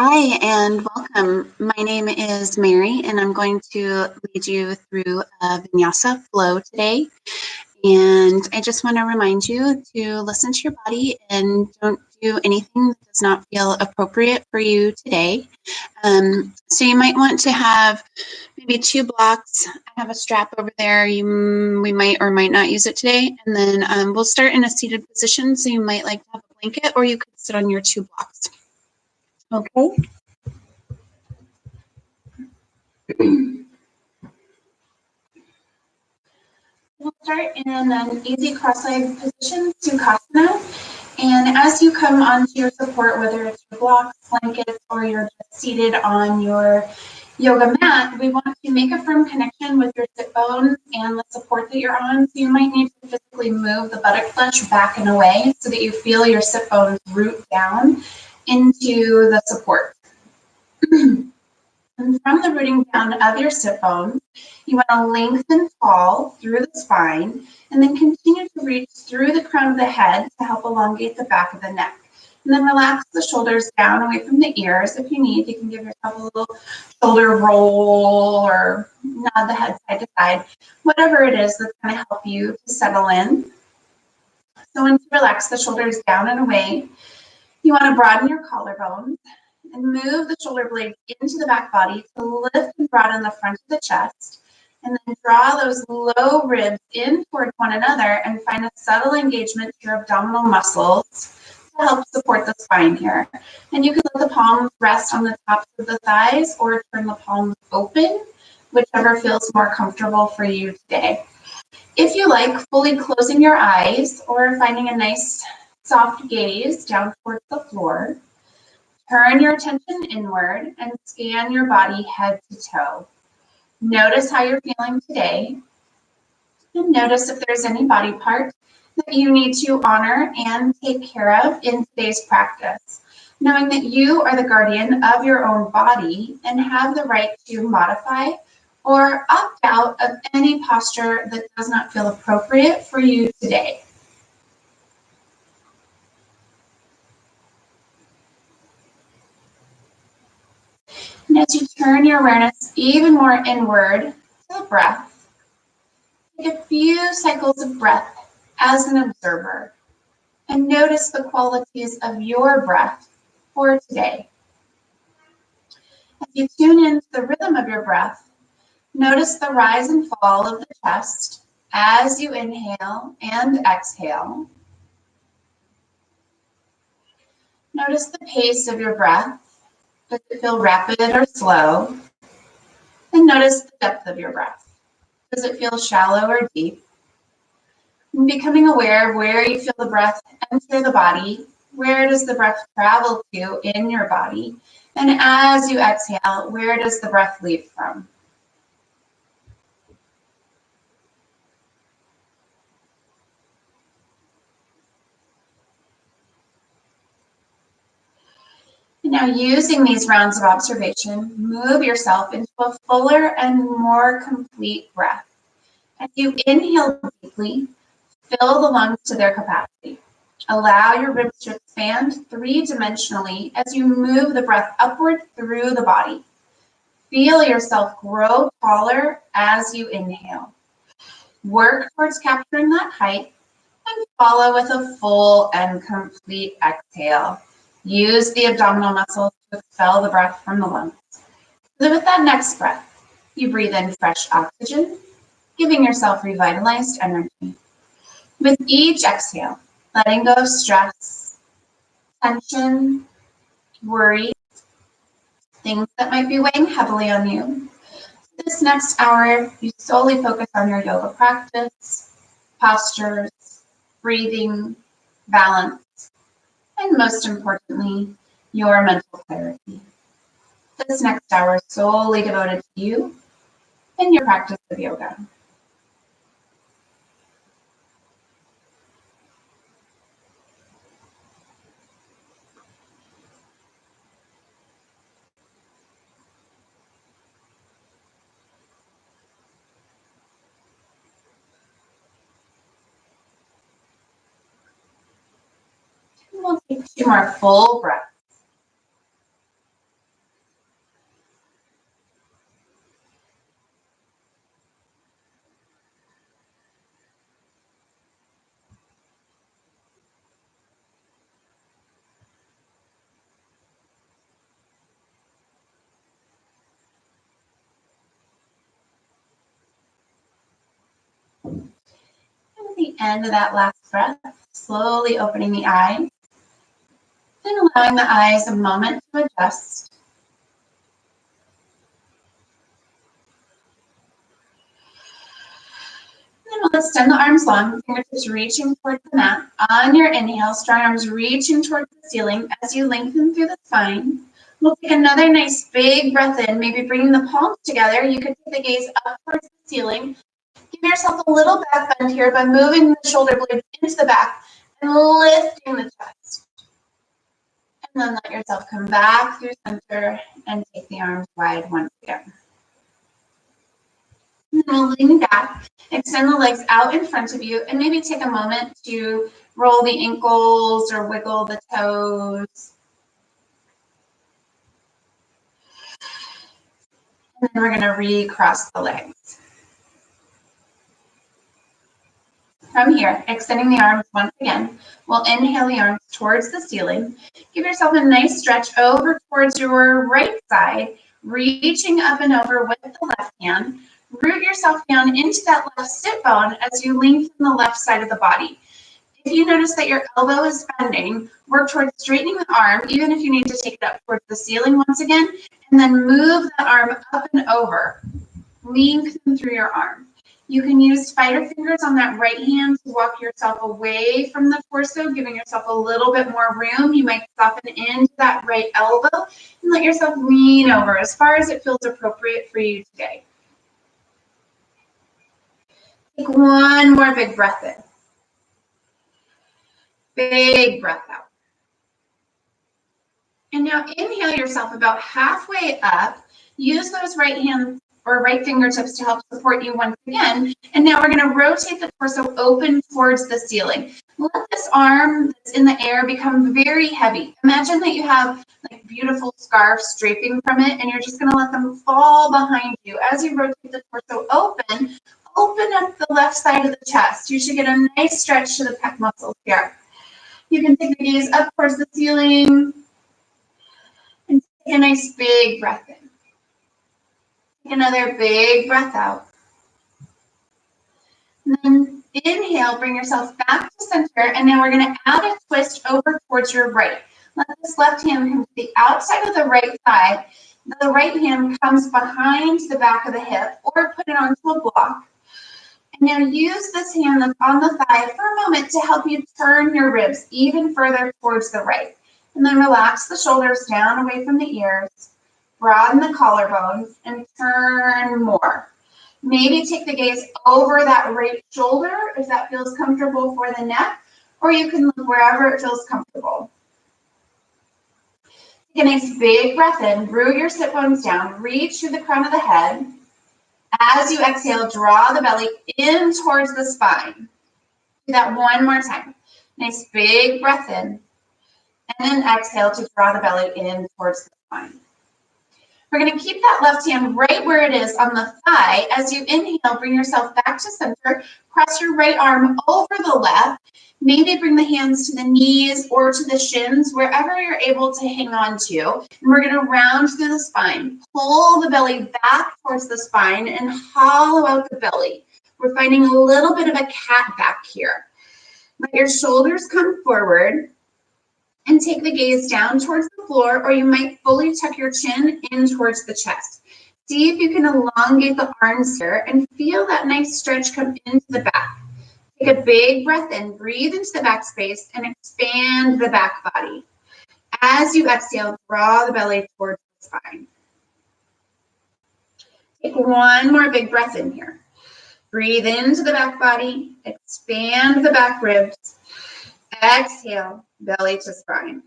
Hi and welcome. My name is Mary and I'm going to lead you through a Vinyasa flow today. And I just want to remind you to listen to your body and don't do anything that does not feel appropriate for you today. So you might want to have maybe 2 blocks. I have a strap over there. We might or might not use it today. And then we'll start in a seated position. So you might like to have a blanket or you could sit on your 2 blocks. Okay. We'll start in an easy cross-legged position, Sukhasana. And as you come onto your support, whether it's your blocks, blankets, or you're just seated on your yoga mat, we want to make a firm connection with your sit bones and the support that you're on. So you might need to physically move the buttock flesh back and away so that you feel your sit bones root down into the support. And from the rooting down of your sit bones, you want to lengthen fall through the spine and then continue to reach through the crown of the head to help elongate the back of the neck. And then relax the shoulders down away from the ears. If you need, you can give yourself a little shoulder roll or nod the head side to side, whatever it is that's going to help you to settle in. So once you relax the shoulders down and away, you want to broaden your collarbones and move the shoulder blades into the back body to lift and broaden the front of the chest. And then draw those low ribs in toward one another and find a subtle engagement to your abdominal muscles to help support the spine here. And you can let the palms rest on the tops of the thighs or turn the palms open, whichever feels more comfortable for you today. If you like, fully closing your eyes or finding a nice soft gaze down towards the floor, turn your attention inward and scan your body head to toe. Notice how you're feeling today, and notice if there's any body part that you need to honor and take care of in today's practice, knowing that you are the guardian of your own body and have the right to modify or opt out of any posture that does not feel appropriate for you today. And as you turn your awareness even more inward to the breath, take a few cycles of breath as an observer and notice the qualities of your breath for today. As you tune into the rhythm of your breath, notice the rise and fall of the chest as you inhale and exhale. Notice the pace of your breath. Does it feel rapid or slow? And notice the depth of your breath. Does it feel shallow or deep? And becoming aware of where you feel the breath enter the body, where does the breath travel to in your body? And as you exhale, where does the breath leave from? And now, using these rounds of observation, move yourself into a fuller and more complete breath. As you inhale deeply, fill the lungs to their capacity. Allow your ribs to expand three-dimensionally as you move the breath upward through the body. Feel yourself grow taller as you inhale. Work towards capturing that height and follow with a full and complete exhale. Use the abdominal muscles to expel the breath from the lungs. So with that next breath, you breathe in fresh oxygen, giving yourself revitalized energy. With each exhale, letting go of stress, tension, worry, things that might be weighing heavily on you. This next hour, you solely focus on your yoga practice, postures, breathing, balance, and most importantly, your mental clarity. This next hour is solely devoted to you and your practice of yoga. And we'll take 2 more full breaths. end of that last breath, slowly opening the eyes and allowing the eyes a moment to adjust. And then we'll extend the arms long, fingertips reaching towards the mat. On your inhale, strong arms reaching towards the ceiling as you lengthen through the spine. We'll take another nice big breath in, maybe bringing the palms together. You could take the gaze up towards the ceiling. Give yourself a little back bend here by moving the shoulder blades into the back and lifting the chest. And then let yourself come back through center and take the arms wide once again. And then we'll lean back, extend the legs out in front of you, and maybe take a moment to roll the ankles or wiggle the toes. And then we're going to recross the legs. From here, extending the arms once again, we'll inhale the arms towards the ceiling. Give yourself a nice stretch over towards your right side, reaching up and over with the left hand. Root yourself down into that left sit bone as you lengthen the left side of the body. If you notice that your elbow is bending, work towards straightening the arm, even if you need to take it up towards the ceiling once again, and then move the arm up and over. Lengthen through your arm. You can use spider fingers on that right hand to walk yourself away from the torso, giving yourself a little bit more room. You might soften into that right elbow and let yourself lean over as far as it feels appropriate for you today. Take one more big breath in. Big breath out. And now inhale yourself about halfway up. Use those right hand or right fingertips to help support you once again. And now we're going to rotate the torso open towards the ceiling. Let this arm that's in the air become very heavy. Imagine that you have like beautiful scarves draping from it, and you're just going to let them fall behind you. As you rotate the torso open up the left side of the chest. You should get a nice stretch to the pec muscles here. You can take the gaze up towards the ceiling and take a nice big breath in. Take another big breath out. And then inhale, bring yourself back to center, and now we're going to add a twist over towards your right. Let this left hand come to the outside of the right thigh. The right hand comes behind the back of the hip, or put it onto a block. And now use this hand that's on the thigh for a moment to help you turn your ribs even further towards the right. And then relax the shoulders down away from the ears. Broaden the collarbones and turn more. Maybe take the gaze over that right shoulder if that feels comfortable for the neck, or you can look wherever it feels comfortable. Take a nice big breath in, root your sit bones down, reach through the crown of the head. As you exhale, draw the belly in towards the spine. Do that one more time. Nice big breath in, and then exhale to draw the belly in towards the spine. We're going to keep that left hand right where it is on the thigh. As you inhale, bring yourself back to center. Cross your right arm over the left. Maybe bring the hands to the knees or to the shins, wherever you're able to hang on to. And we're going to round through the spine. Pull the belly back towards the spine and hollow out the belly. We're finding a little bit of a cat back here. Let your shoulders come forward. And take the gaze down towards the floor, or you might fully tuck your chin in towards the chest. See if you can elongate the arms here and feel that nice stretch come into the back. Take a big breath in, breathe into the back space, and expand the back body. As you exhale, draw the belly towards the spine. Take one more big breath in here. Breathe into the back body, expand the back ribs. Exhale, belly to spine.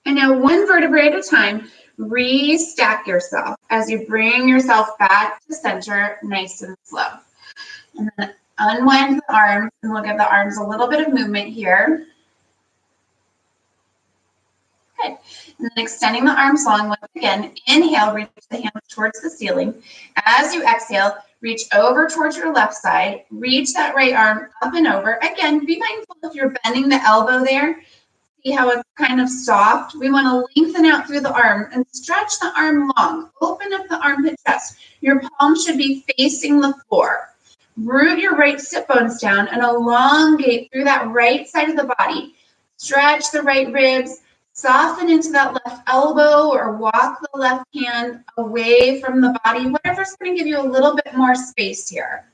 And now one vertebrae at a time, restack yourself as you bring yourself back to center, nice and slow. And then unwind the arms, and we'll give the arms a little bit of movement here. Good. And then extending the arms long once again. Inhale, reach the hands towards the ceiling. As you exhale, reach over towards your left side. Reach that right arm up and over. Again, be mindful if you're bending the elbow there. See how it's kind of soft? We want to lengthen out through the arm and stretch the arm long. Open up the armpit chest. Your palms should be facing the floor. Root your right sit bones down and elongate through that right side of the body. Stretch the right ribs, soften into that left elbow or walk the left hand away from the body, whatever's going to give you a little bit more space here.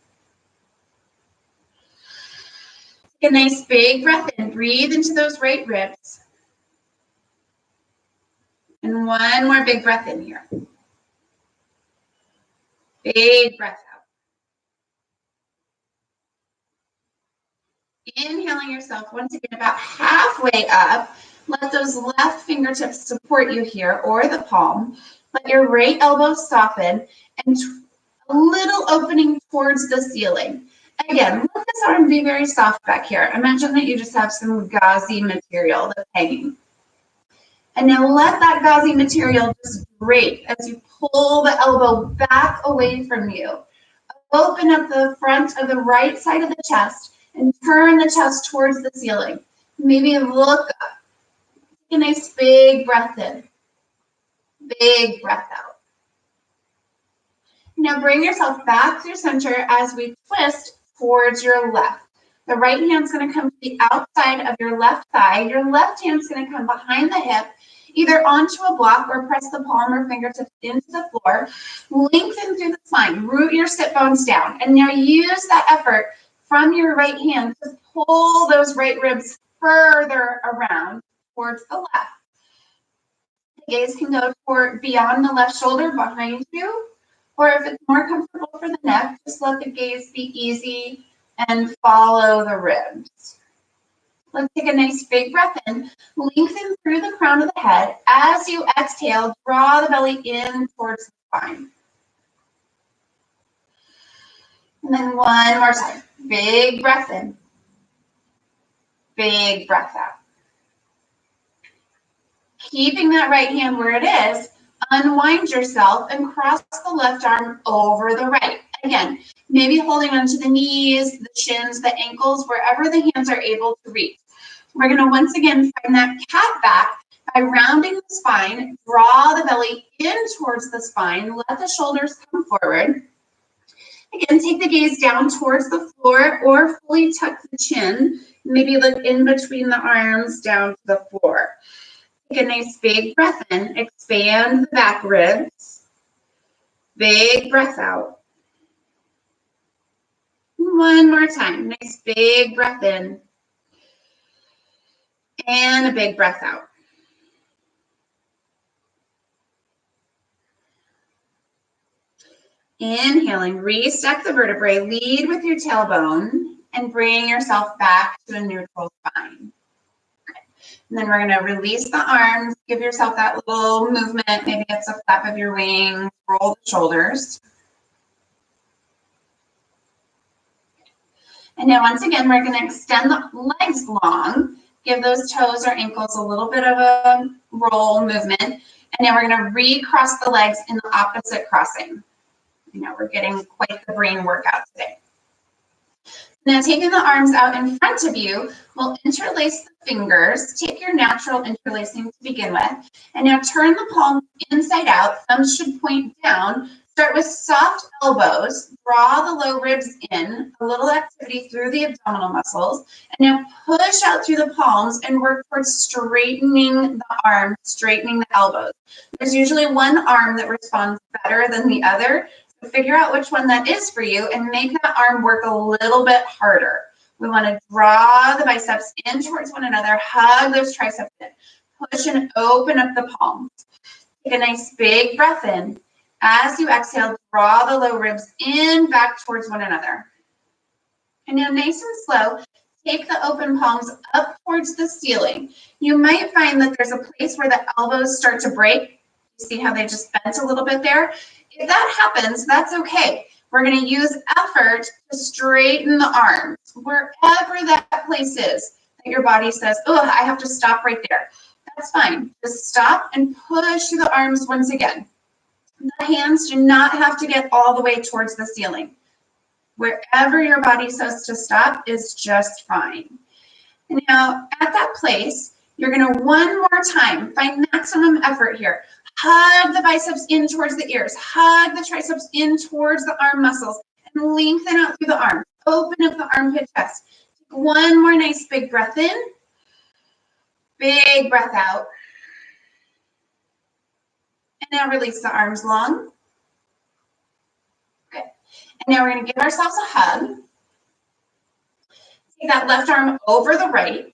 Take a nice big breath in, breathe into those right ribs. And one more big breath in here. Big breath out. Inhaling yourself once again about halfway up. Let those left fingertips support you here, or the palm. Let your right elbow soften and a little opening towards the ceiling. Again, let this arm be very soft back here. Imagine that you just have some gauzy material that's hanging. And now let that gauzy material just drape as you pull the elbow back away from you. Open up the front of the right side of the chest and turn the chest towards the ceiling. Maybe look up. Take a nice big breath in. Big breath out. Now bring yourself back through center as we twist towards your left. The right hand's going to come to the outside of your left thigh. Your left hand's going to come behind the hip, either onto a block or press the palm or fingertips into the floor. Lengthen through the spine. Root your sit bones down. And now use that effort from your right hand to pull those right ribs further around towards the left. The gaze can go toward beyond the left shoulder behind you, or if it's more comfortable for the neck, just let the gaze be easy and follow the ribs. Let's take a nice big breath in. Lengthen through the crown of the head. As you exhale, draw the belly in towards the spine. And then one more time. Big breath in. Big breath out. Keeping that right hand where it is, unwind yourself and cross the left arm over the right. Again, maybe holding onto the knees, the shins, the ankles, wherever the hands are able to reach. We're going to once again find that cat back by rounding the spine, draw the belly in towards the spine, let the shoulders come forward. Again, take the gaze down towards the floor or fully tuck the chin, maybe look in between the arms down to the floor. Take a nice big breath in, expand the back ribs. Big breath out. One more time, nice big breath in. And a big breath out. Inhaling, restack the vertebrae, lead with your tailbone, and bring yourself back to a neutral spine. And then we're going to release the arms, give yourself that little movement. Maybe it's a flap of your wings, roll the shoulders. And now once again, we're going to extend the legs long, give those toes or ankles a little bit of a roll movement. And now we're going to recross the legs in the opposite crossing. You know, we're getting quite the brain workout today. Now taking the arms out in front of you, we'll interlace the fingers. Take your natural interlacing to begin with. And now turn the palms inside out. Thumbs should point down. Start with soft elbows. Draw the low ribs in. A little activity through the abdominal muscles. And now push out through the palms and work towards straightening the arms, straightening the elbows. There's usually one arm that responds better than the other. Figure out which one that is for you and make that arm work a little bit harder. We want to draw the biceps in towards one another, hug those triceps in, push and open up the palms. Take a nice big breath in. As you exhale, draw the low ribs in back towards one another. And now nice and slow, take the open palms up towards the ceiling. You might find that there's a place where the elbows start to break. You see how they just bent a little bit there? If that happens, that's okay. We're going to use effort to straighten the arms. Wherever that place is that your body says, oh, I have to stop right there. That's fine. Just stop and push the arms once again. The hands do not have to get all the way towards the ceiling. Wherever your body says to stop is just fine. And now at that place, you're going to one more time find maximum effort here. Hug the biceps in towards the ears. Hug the triceps in towards the arm muscles. and lengthen out through the arms. Open up the armpit chest. Take one more nice big breath in. Big breath out. And now release the arms long. Good. And now we're going to give ourselves a hug. Take that left arm over the right.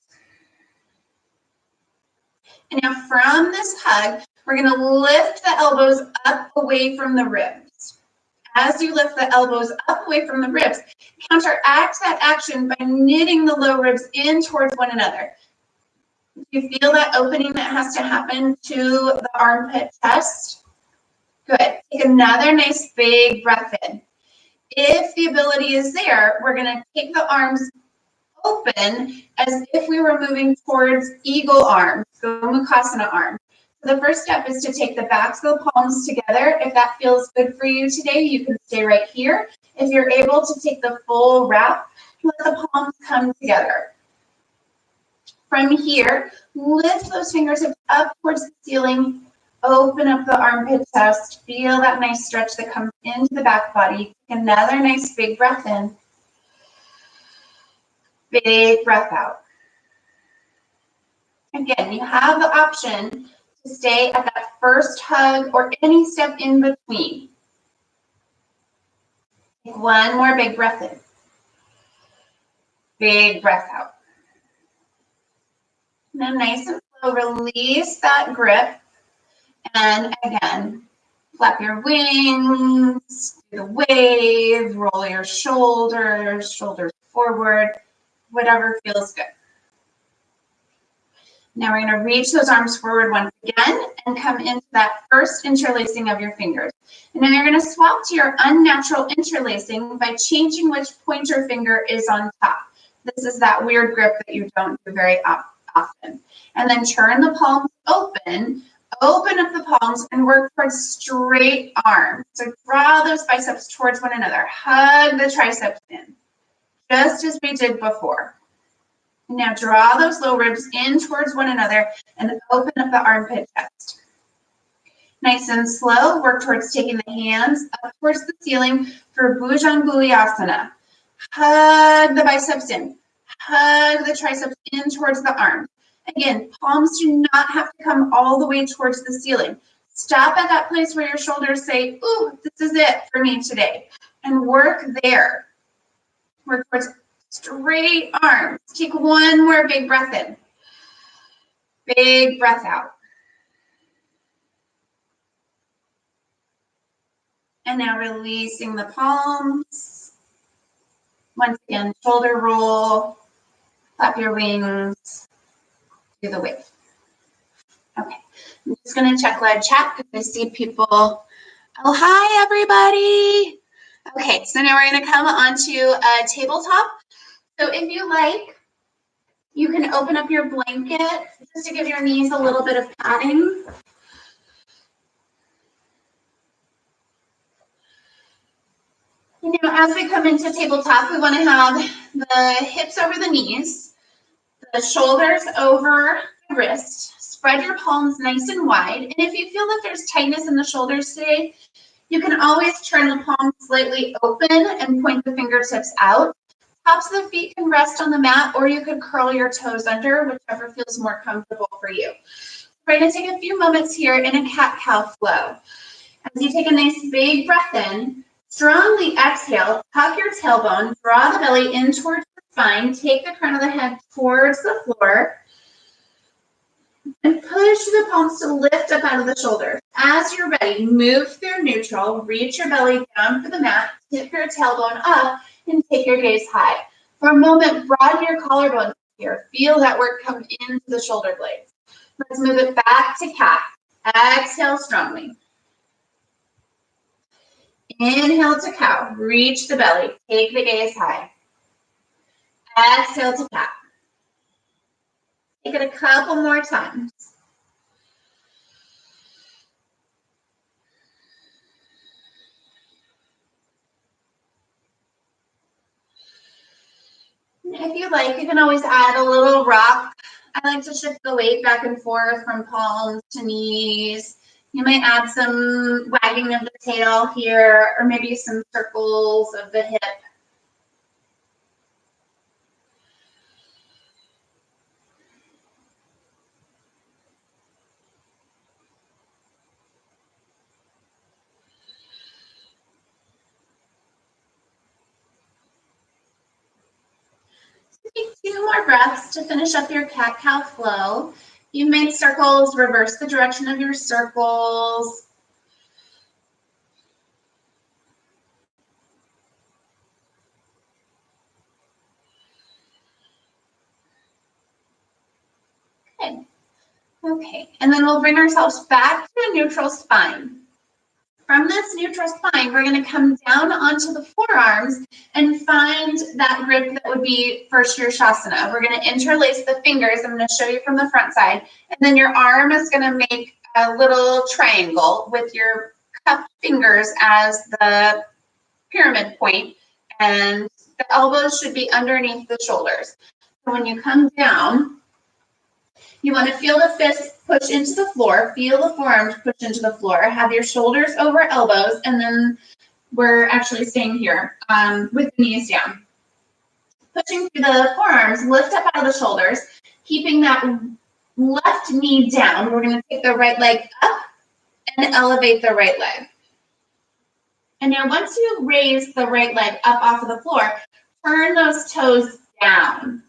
And now from this hug, we're going to lift the elbows up away from the ribs. As you lift the elbows up away from the ribs, counteract that action by knitting the low ribs in towards one another. Do you feel that opening that has to happen to the armpit chest? Good. Take another nice big breath in. If the ability is there, we're going to take the arms open as if we were moving towards eagle arms, Gomukhasana arms. So the first step is to take the backs of the palms together. If that feels good for you today, you can stay right here. If you're able to take the full wrap, let the palms come together. From here, lift those fingertips up towards the ceiling. Open up the armpit chest. Feel that nice stretch that comes into the back body. Take another nice big breath in. Big breath out. Again, you have the option to stay at that first hug or any step in between. Take one more big breath in. Big breath out. Now nice and slow, release that grip. And again, flap your wings, do the wave, roll your shoulders, shoulders forward, whatever feels good. Now we're going to reach those arms forward once again and come into that first interlacing of your fingers. And then you're going to swap to your unnatural interlacing by changing which pointer finger is on top. This is that weird grip that you don't do very often. And then turn the palms open. Open up the palms and work towards straight arms. So draw those biceps towards one another. Hug the triceps in, just as we did before. Now draw those low ribs in towards one another and open up the armpit chest. Nice and slow, work towards taking the hands up towards the ceiling for Bhujangasana. Hug the biceps in. Hug the triceps in towards the arms. Again, palms do not have to come all the way towards the ceiling. Stop at that place where your shoulders say, ooh, this is it for me today. And work there. Work towards straight arms. Take one more big breath in. Big breath out. And now releasing the palms. Once again, shoulder roll. Flap your wings. Do the wave. Okay, I'm just going to check live chat because I see people. Oh, hi, everybody. Okay, so now we're going to come onto a tabletop. So if you like, you can open up your blanket just to give your knees a little bit of padding. You know, as we come into tabletop, we want to have the hips over the knees. The shoulders over the wrist. Spread your palms nice and wide. And if you feel that there's tightness in the shoulders today, you can always turn the palms slightly open and point the fingertips out. Tops of the feet can rest on the mat, or you could curl your toes under, whichever feels more comfortable for you. We're going to take a few moments here in a cat-cow flow. As you take a nice big breath in, strongly exhale, tuck your tailbone, draw the belly in towards spine, take the crown of the head towards the floor, and push the palms to lift up out of the shoulders. As you're ready, move through neutral, reach your belly down for the mat, tip your tailbone up, and take your gaze high. For a moment, broaden your collarbones here. Feel that work come into the shoulder blades. Let's move it back to cat. Exhale strongly. Inhale to cow. Reach the belly. Take the gaze high. Exhale to cat. Take it a couple more times. If you like, you can always add a little rock. I like to shift the weight back and forth from palms to knees. You might add some wagging of the tail here, or maybe some circles of the hip. Take 2 more breaths to finish up your cat-cow flow. You've made circles, reverse the direction of your circles. Good. Okay, and then we'll bring ourselves back to a neutral spine. From this neutral spine, we're going to come down onto the forearms and find that grip that would be for shavasana. We're going to interlace the fingers. I'm going to show you from the front side. And then your arm is going to make a little triangle with your cupped fingers as the pyramid point, and the elbows should be underneath the shoulders. So when you come down, you want to feel the fists push into the floor, feel the forearms push into the floor, have your shoulders over elbows, and then we're actually staying here with the knees down. Pushing through the forearms, lift up out of the shoulders, keeping that left knee down. We're going to take the right leg up and elevate the right leg. And now once you raise the right leg up off of the floor, turn those toes down.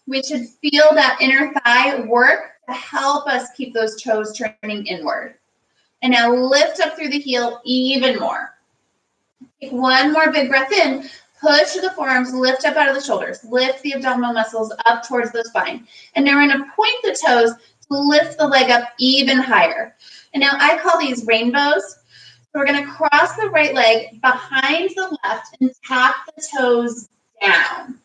We should feel that inner thigh work to help us keep those toes turning inward. And now lift up through the heel even more. Take one more big breath in. Push the forearms, lift up out of the shoulders. Lift the abdominal muscles up towards the spine. And now we're going to point the toes to lift the leg up even higher. And now I call these rainbows. So we're going to cross the right leg behind the left and tap the toes down.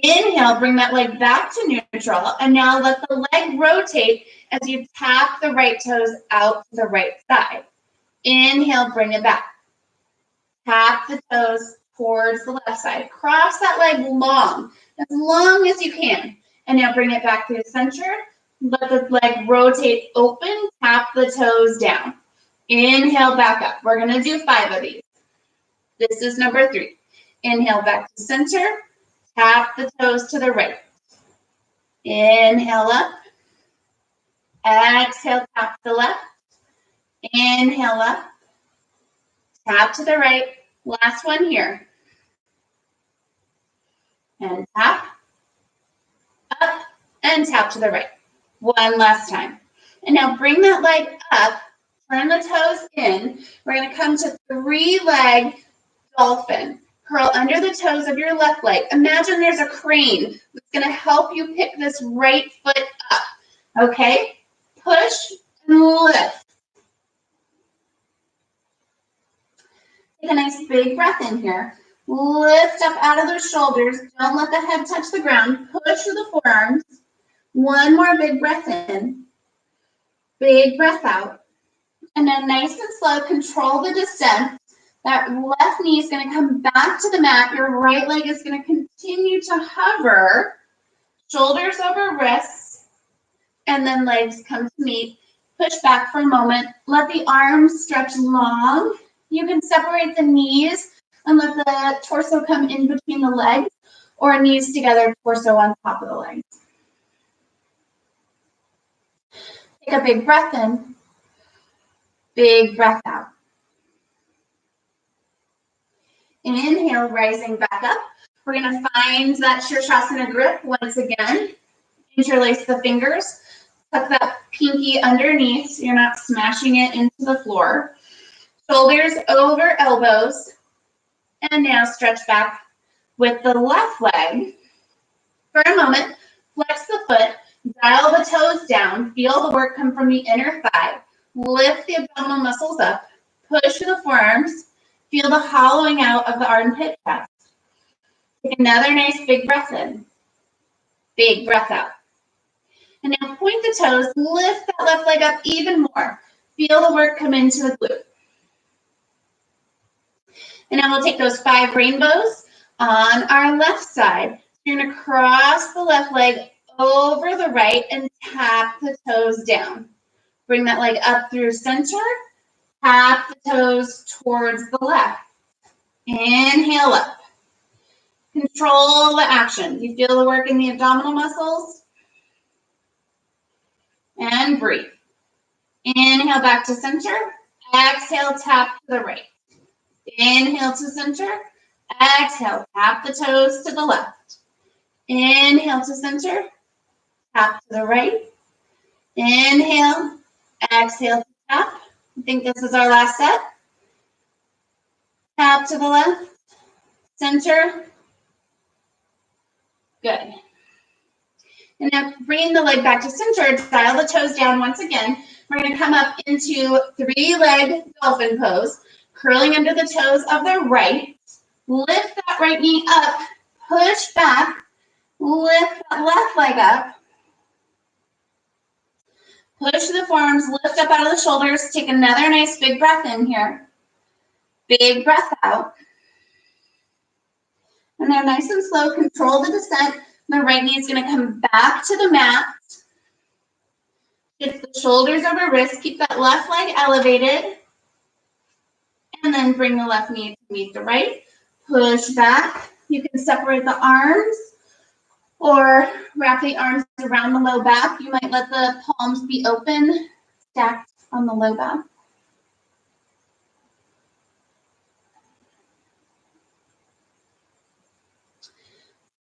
Inhale, bring that leg back to neutral, and now let the leg rotate as you tap the right toes out to the right side. Inhale, bring it back. Tap the toes towards the left side. Cross that leg long as you can. And now bring it back to the center. Let the leg rotate open, tap the toes down. Inhale, back up. We're going to do 5 of these. This is number 3. Inhale, back to center. Tap the toes to the right. Inhale up. Exhale, tap to the left. Inhale up. Tap to the right. Last one here. And tap. Up. And tap to the right. One last time. And now bring that leg up. Turn the toes in. We're going to come to 3-leg dolphin. Curl under the toes of your left leg. Imagine there's a crane that's going to help you pick this right foot up. Okay? Push and lift. Take a nice big breath in here. Lift up out of those shoulders. Don't let the head touch the ground. Push through the forearms. One more big breath in. Big breath out. And then nice and slow, control the descent. That left knee is going to come back to the mat. Your right leg is going to continue to hover. Shoulders over wrists. And then legs come to meet. Push back for a moment. Let the arms stretch long. You can separate the knees and let the torso come in between the legs, or knees together, torso on top of the legs. Take a big breath in. Big breath out. Inhale, rising back up. We're going to find that shavasana grip once again. Interlace the fingers. Tuck that pinky underneath so you're not smashing it into the floor. Shoulders over elbows. And now stretch back with the left leg. For a moment, flex the foot. Dial the toes down. Feel the work come from the inner thigh. Lift the abdominal muscles up. Push to the forearms. Feel the hollowing out of the armpit chest. Take another nice big breath in. Big breath out. And now point the toes. Lift that left leg up even more. Feel the work come into the glute. And now we'll take those 5 rainbows on our left side. You're going to cross the left leg over the right and tap the toes down. Bring that leg up through center. Tap the toes towards the left. Inhale up. Control the action. You feel the work in the abdominal muscles? And breathe. Inhale back to center. Exhale, tap to the right. Inhale to center. Exhale, tap the toes to the left. Inhale to center. Tap to the right. Inhale. Exhale to tap. I think this is our last set. Tap to the left. Center. Good. And now bring the leg back to center. Dial the toes down once again. We're going to come up into three-leg dolphin pose, curling under the toes of the right. Lift that right knee up. Push back. Lift that left leg up. Push the forearms. Lift up out of the shoulders. Take another nice big breath in here. Big breath out. And then nice and slow, control the descent. The right knee is going to come back to the mat. Shift the shoulders over wrists. Keep that left leg elevated. And then bring the left knee to meet the right. Push back. You can separate the arms or wrap the arms around the low back. You might let the palms be open, stacked on the low back.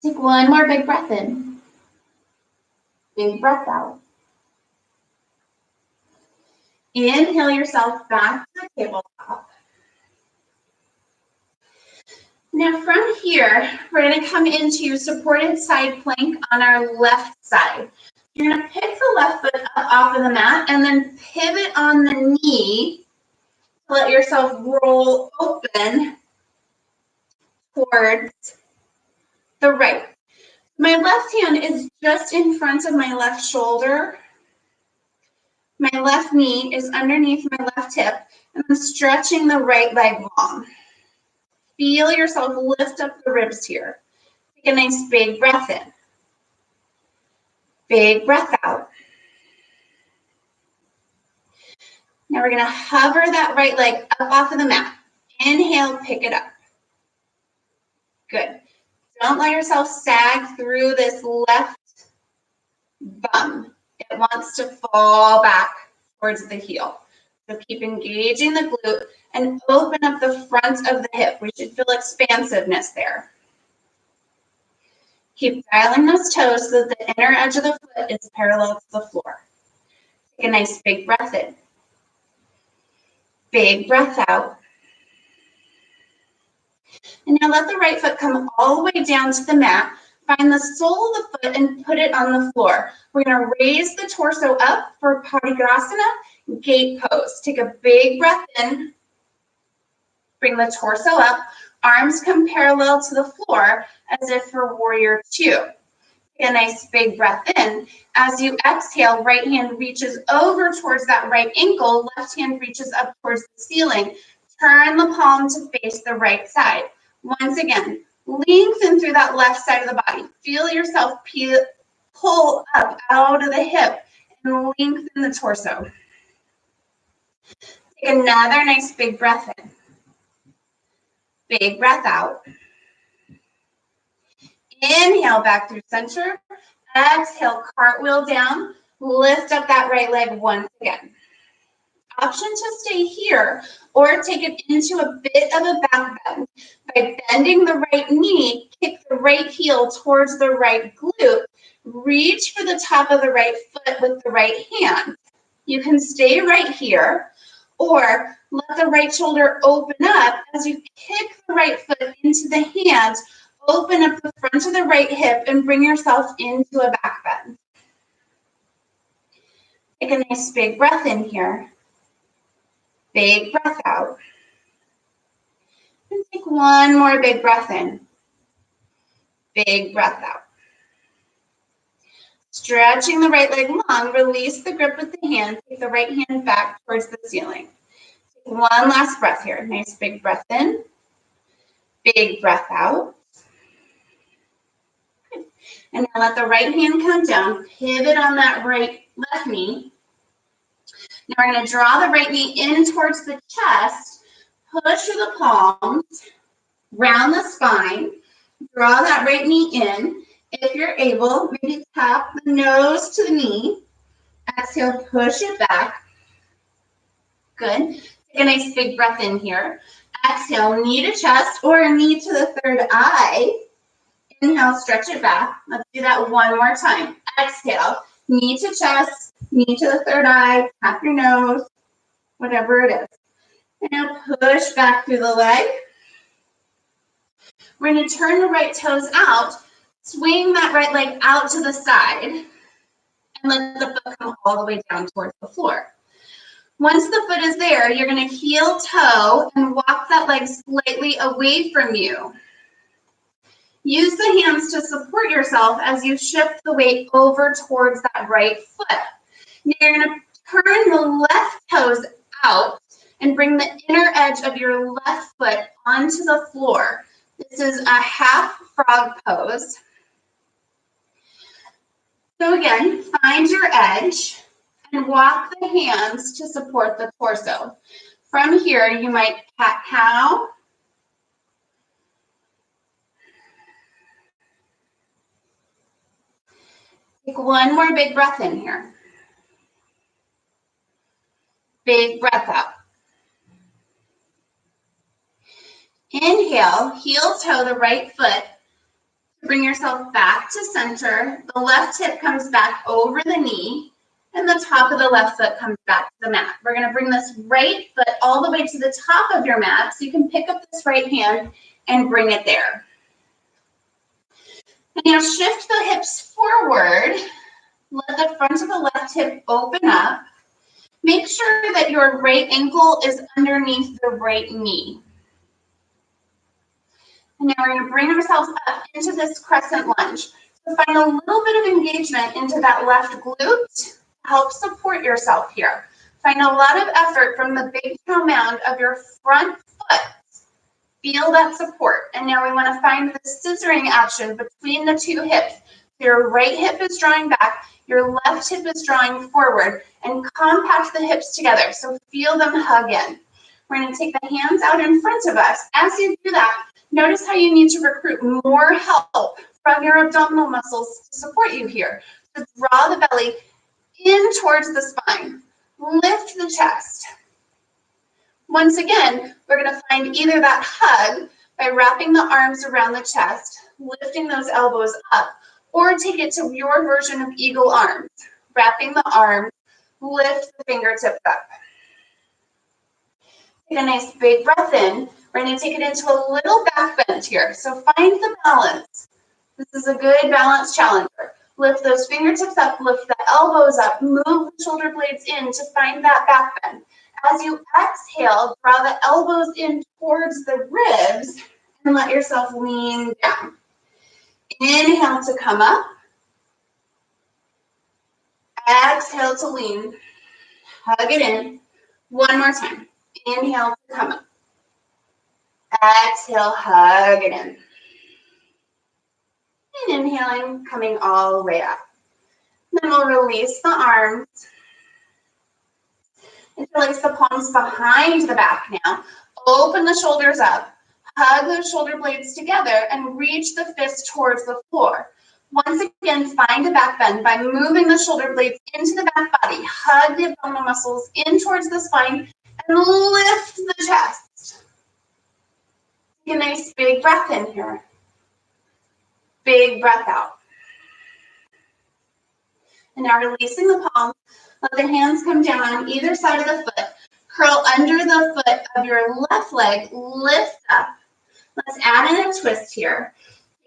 Take one more big breath in. Big breath out. Inhale yourself back to the tabletop. Now from here, we're going to come into supported side plank on our left side. You're going to pick the left foot up off of the mat and then pivot on the knee to let yourself roll open towards the right. My left hand is just in front of my left shoulder. My left knee is underneath my left hip, and I'm stretching the right leg long. Feel yourself lift up the ribs here. Take a nice big breath in. Big breath out. Now we're going to hover that right leg up off of the mat. Inhale, pick it up. Good. Don't let yourself sag through this left bum. It wants to fall back towards the heel. So keep engaging the glute and open up the front of the hip. We should feel expansiveness there. Keep dialing those toes so that the inner edge of the foot is parallel to the floor. Take a nice big breath in. Big breath out. And now let the right foot come all the way down to the mat. Find the sole of the foot and put it on the floor. We're going to raise the torso up for Parigrasana, gate pose. Take a big breath in. Bring the torso up. Arms come parallel to the floor as if for warrior two. Take a nice big breath in. As you exhale, right hand reaches over towards that right ankle. Left hand reaches up towards the ceiling. Turn the palm to face the right side. Once again, lengthen through that left side of the body. Feel yourself pull up out of the hip and lengthen the torso. Take another nice big breath in. Big breath out. Inhale back through center. Exhale, cartwheel down. Lift up that right leg once again. Option to stay here or take it into a bit of a back bend. By bending the right knee, kick the right heel towards the right glute. Reach for the top of the right foot with the right hand. You can stay right here or let the right shoulder open up as you kick the right foot into the hands. Open up the front of the right hip and bring yourself into a back bend. Take a nice big breath in here. Big breath out. And take one more big breath in. Big breath out. Stretching the right leg long, release the grip with the hand. Take the right hand back towards the ceiling. Take one last breath here. Nice big breath in. Big breath out. And now let the right hand come down, pivot on that left knee. Now we're going to draw the right knee in towards the chest, push through the palms, round the spine, draw that right knee in. If you're able, maybe tap the nose to the knee. Exhale, push it back. Good. Take a nice big breath in here. Exhale, knee to chest or knee to the third eye. Inhale, stretch it back. Let's do that one more time. Exhale, knee to chest, knee to the third eye, tap your nose, whatever it is. And now push back through the leg. We're going to turn the right toes out, swing that right leg out to the side, and let the foot come all the way down towards the floor. Once the foot is there, you're going to heel toe and walk that leg slightly away from you. Use the hands to support yourself as you shift the weight over towards that right foot. Now you're going to turn the left toes out and bring the inner edge of your left foot onto the floor. This is a half frog pose. So again, find your edge and walk the hands to support the torso. From here, you might cat cow. Take one more big breath in here. Big breath out. Inhale, heel toe the right foot. Bring yourself back to center. The left hip comes back over the knee, and the top of the left foot comes back to the mat. We're going to bring this right foot all the way to the top of your mat, so you can pick up this right hand and bring it there. And now shift the hips forward. Let the front of the left hip open up. Make sure that your right ankle is underneath the right knee. And now we're going to bring ourselves up into this crescent lunge. So find a little bit of engagement into that left glute to help support yourself here. Find a lot of effort from the big toe mound of your front foot. Feel that support. And now we want to find the scissoring action between the two hips. Your right hip is drawing back, your left hip is drawing forward, and compact the hips together. So feel them hug in. We're going to take the hands out in front of us. As you do that, notice how you need to recruit more help from your abdominal muscles to support you here. So draw the belly in towards the spine. Lift the chest. Once again, we're going to find either that hug by wrapping the arms around the chest, lifting those elbows up, or take it to your version of eagle arms. Wrapping the arms, lift the fingertips up. Take a nice big breath in. We're going to take it into a little back bend here. So find the balance. This is a good balance challenger. Lift those fingertips up, lift the elbows up, move the shoulder blades in to find that back bend. As you exhale, draw the elbows in towards the ribs and let yourself lean down. Inhale to come up. Exhale to lean. Hug it in. One more time. Inhale to come up. Exhale, hug it in. And inhaling, coming all the way up. Then we'll release the arms. Interlace the palms behind the back now. Open the shoulders up. Hug those shoulder blades together and reach the fist towards the floor. Once again, find a back bend by moving the shoulder blades into the back body. Hug the abdominal muscles in towards the spine and lift the chest. Take a nice big breath in here. Big breath out. And now releasing the palms. Let the hands come down on either side of the foot. Curl under the foot of your left leg. Lift up. Let's add in a twist here.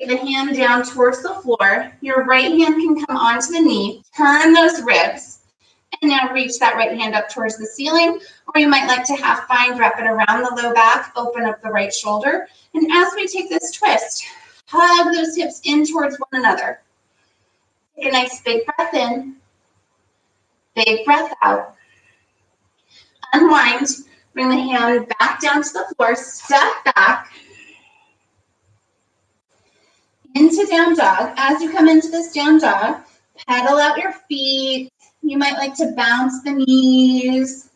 Take the hand down towards the floor. Your right hand can come onto the knee. Turn those ribs. And now reach that right hand up towards the ceiling. Or you might like to find wrap it around the low back. Open up the right shoulder. And as we take this twist, hug those hips in towards one another. Take a nice big breath in. Big breath out. Unwind. Bring the hand back down to the floor. Step back. Into into down dog. As you come into this down dog, pedal out your feet. You might like to bounce the knees,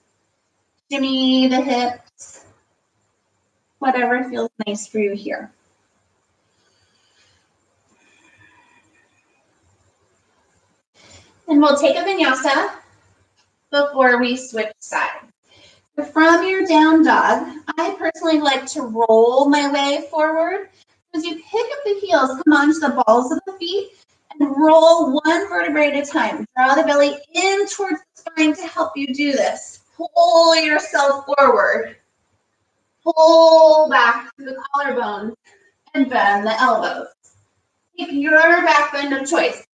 shimmy the hips, whatever feels nice for you here. And we'll take a vinyasa before we switch sides. So from your down dog, I personally like to roll my way forward. As you pick up the heels, come onto the balls of the feet and roll one vertebrae at a time. Draw the belly in towards the spine to help you do this. Pull yourself forward. Pull back to the collarbone and bend the elbows. Take your back bend of choice.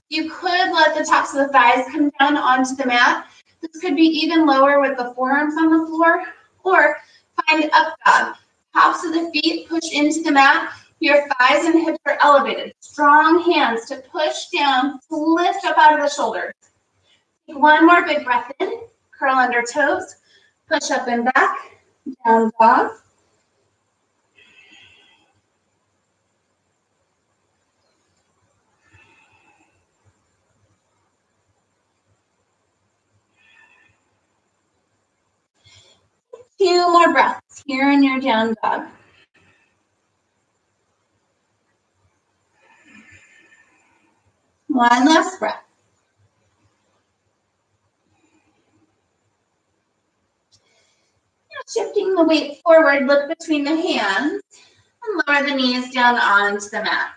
You could let the tops of the thighs come down onto the mat. This could be even lower with the forearms on the floor, or find up dog. Tops of the feet push into the mat. Your thighs and hips are elevated. Strong hands to push down, to lift up out of the shoulders. Take one more big breath in. Curl under toes. Push up and back. Down dog. Two more breaths here in your down dog. One last breath. Now shifting the weight forward, look between the hands and lower the knees down onto the mat.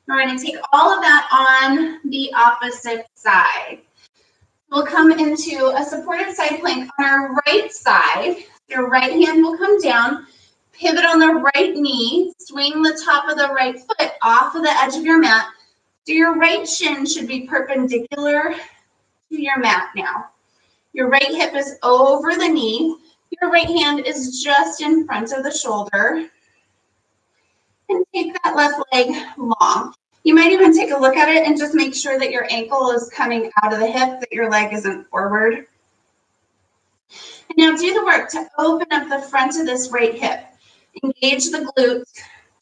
We're going to take all of that on the opposite side. We'll come into a supported side plank on our right side. Your right hand will come down, pivot on the right knee, swing the top of the right foot off of the edge of your mat. So your right shin should be perpendicular to your mat now. Your right hip is over the knee. Your right hand is just in front of the shoulder. And take that left leg long. You might even take a look at it and just make sure that your ankle is coming out of the hip, that your leg isn't forward. And now do the work to open up the front of this right hip. Engage the glutes.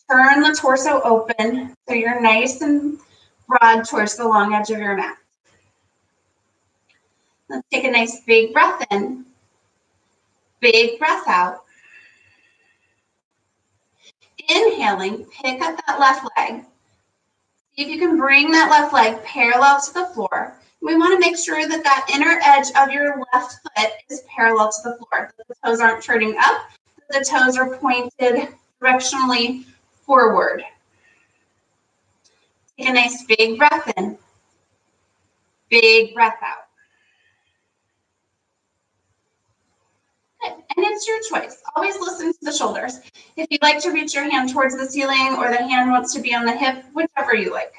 Turn the torso open so you're nice and broad towards the long edge of your mat. Let's take a nice big breath in. Big breath out. Inhaling, pick up that left leg. See if you can bring that left leg parallel to the floor. We want to make sure that that inner edge of your left foot is parallel to the floor. That the toes aren't turning up, that the toes are pointed directionally forward. Take a nice big breath in. Big breath out. Good. And it's your choice. Always listen to the shoulders. If you'd like to reach your hand towards the ceiling or the hand wants to be on the hip, whichever you like.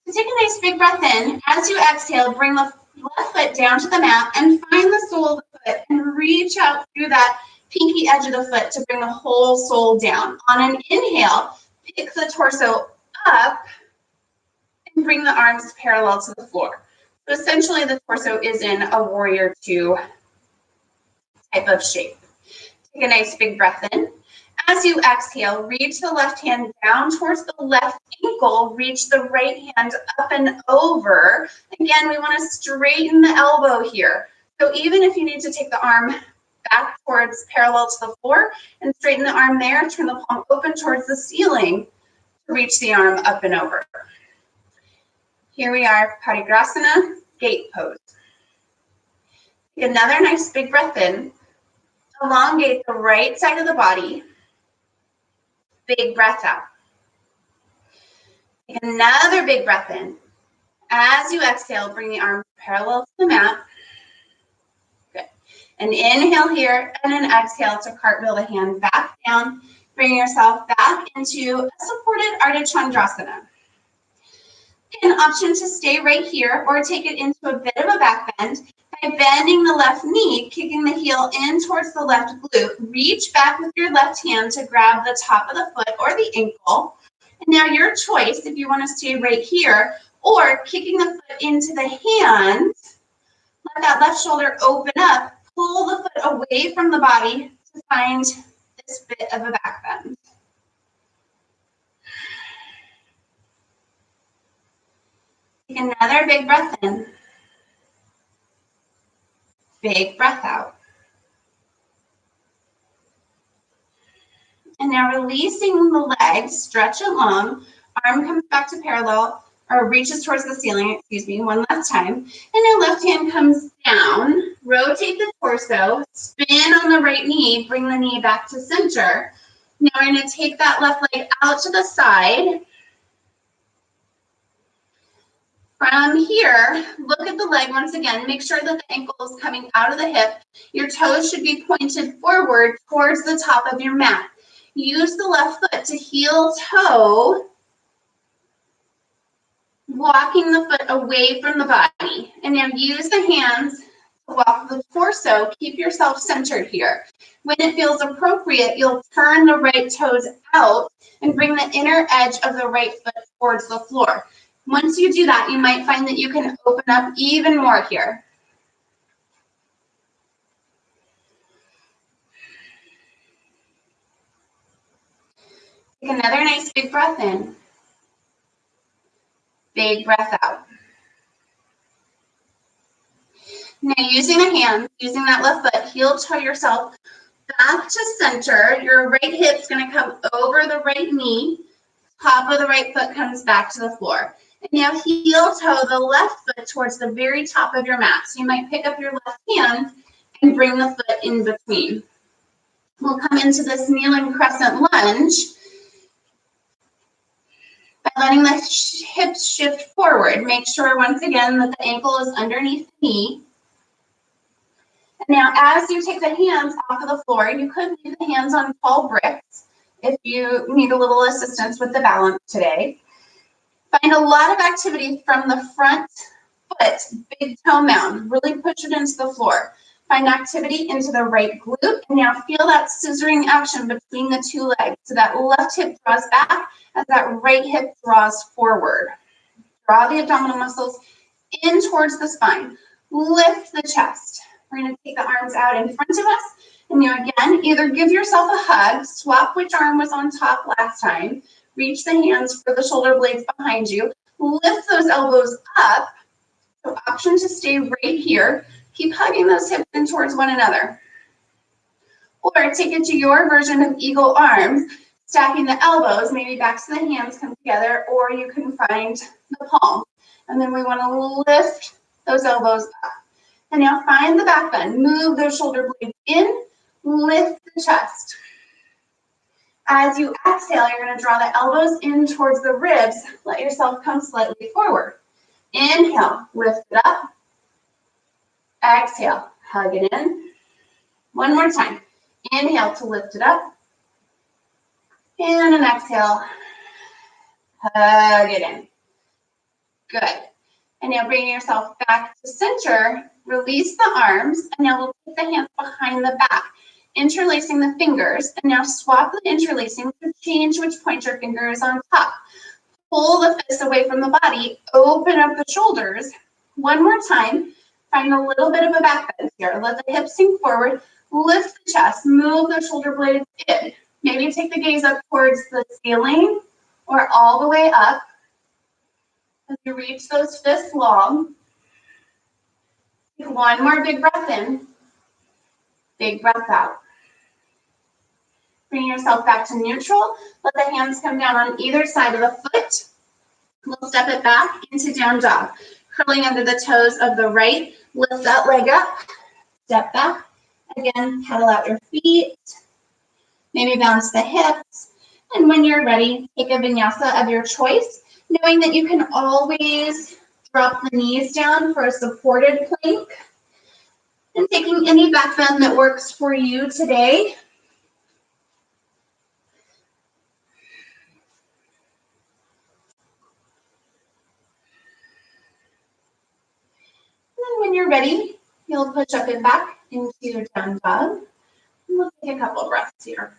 So take a nice big breath in. As you exhale, bring the left foot down to the mat and find the sole of the foot and reach out through that pinky edge of the foot to bring the whole sole down. On an inhale, pick the torso up and bring the arms parallel to the floor. So essentially the torso is in a warrior two type of shape. Take a nice big breath in. As you exhale, reach the left hand down towards the left ankle, reach the right hand up and over. Again, we want to straighten the elbow here. So even if you need to take the arm back towards parallel to the floor and straighten the arm there, turn the palm open towards the ceiling to reach the arm up and over. Here we are, Parigrasana, gate pose. Take another nice big breath in. Elongate the right side of the body. Big breath out. Take another big breath in. As you exhale, bring the arms parallel to the mat. Good. An inhale here and an exhale to cartwheel the hand back down. Bring yourself back into a supported Ardha Chandrasana. An option to stay right here or take it into a bit of a back bend by bending the left knee, kicking the heel in towards the left glute. Reach back with your left hand to grab the top of the foot or the ankle. And now your choice if you want to stay right here or kicking the foot into the hand. Let that left shoulder open up. Pull the foot away from the body to find this bit of a back bend. Take another big breath in. Big breath out. And now releasing the legs, stretch it long, arm comes back to parallel, or reaches towards the ceiling, excuse me, one last time. And now left hand comes down, rotate the torso, spin on the right knee, bring the knee back to center. Now we're going to take that left leg out to the side. From here, look at the leg once again. Make sure that the ankle is coming out of the hip. Your toes should be pointed forward towards the top of your mat. Use the left foot to heel toe, walking the foot away from the body. And now use the hands to walk the torso. Keep yourself centered here. When it feels appropriate, you'll turn the right toes out and bring the inner edge of the right foot towards the floor. Once you do that, you might find that you can open up even more here. Take another nice big breath in. Big breath out. Now using the hands, using that left foot, heel toe yourself back to center. Your right hip's going to come over the right knee. Top of the right foot comes back to the floor. And now heel toe the left foot towards the very top of your mat. So you might pick up your left hand and bring the foot in between. We'll come into this kneeling crescent lunge by letting the hips shift forward. Make sure once again that the ankle is underneath the knee. And now as you take the hands off of the floor, you could leave the hands on tall bricks if you need a little assistance with the balance today. Find a lot of activity from the front foot, big toe mound. Really push it into the floor. Find activity into the right glute. And now feel that scissoring action between the two legs. So that left hip draws back as that right hip draws forward. Draw the abdominal muscles in towards the spine. Lift the chest. We're going to take the arms out in front of us. And you again, either give yourself a hug, swap which arm was on top last time, reach the hands for the shoulder blades behind you, lift those elbows up. So option to stay right here. Keep hugging those hips in towards one another. Or take it to your version of eagle arms, stacking the elbows, maybe backs of the hands come together, or you can find the palm. And then we want to lift those elbows up. And now find the back bend. Move those shoulder blades in, lift the chest. As you exhale, you're going to draw the elbows in towards the ribs. Let yourself come slightly forward. Inhale, lift it up. Exhale, hug it in. One more time. Inhale to lift it up. And an exhale, hug it in. Good. And now bring yourself back to center. Release the arms. And now we'll take the hands behind the back, interlacing the fingers. And now swap the interlacing to change which point your finger is on top. Pull the fists away from the body. Open up the shoulders. One more time. Find a little bit of a back bend here. Let the hips sink forward. Lift the chest. Move the shoulder blades in. Maybe take the gaze up towards the ceiling or all the way up. As you reach those fists long, take one more big breath in. Big breath out. Bring yourself back to neutral. Let the hands come down on either side of the foot. We'll step it back into down dog. Curling under the toes of the right. Lift that leg up. Step back. Again, pedal out your feet. Maybe bounce the hips. And when you're ready, take a vinyasa of your choice, knowing that you can always drop the knees down for a supported plank. And taking any back bend that works for you today. And when you're ready, you'll push up and back into your down dog. And we'll take a couple breaths here.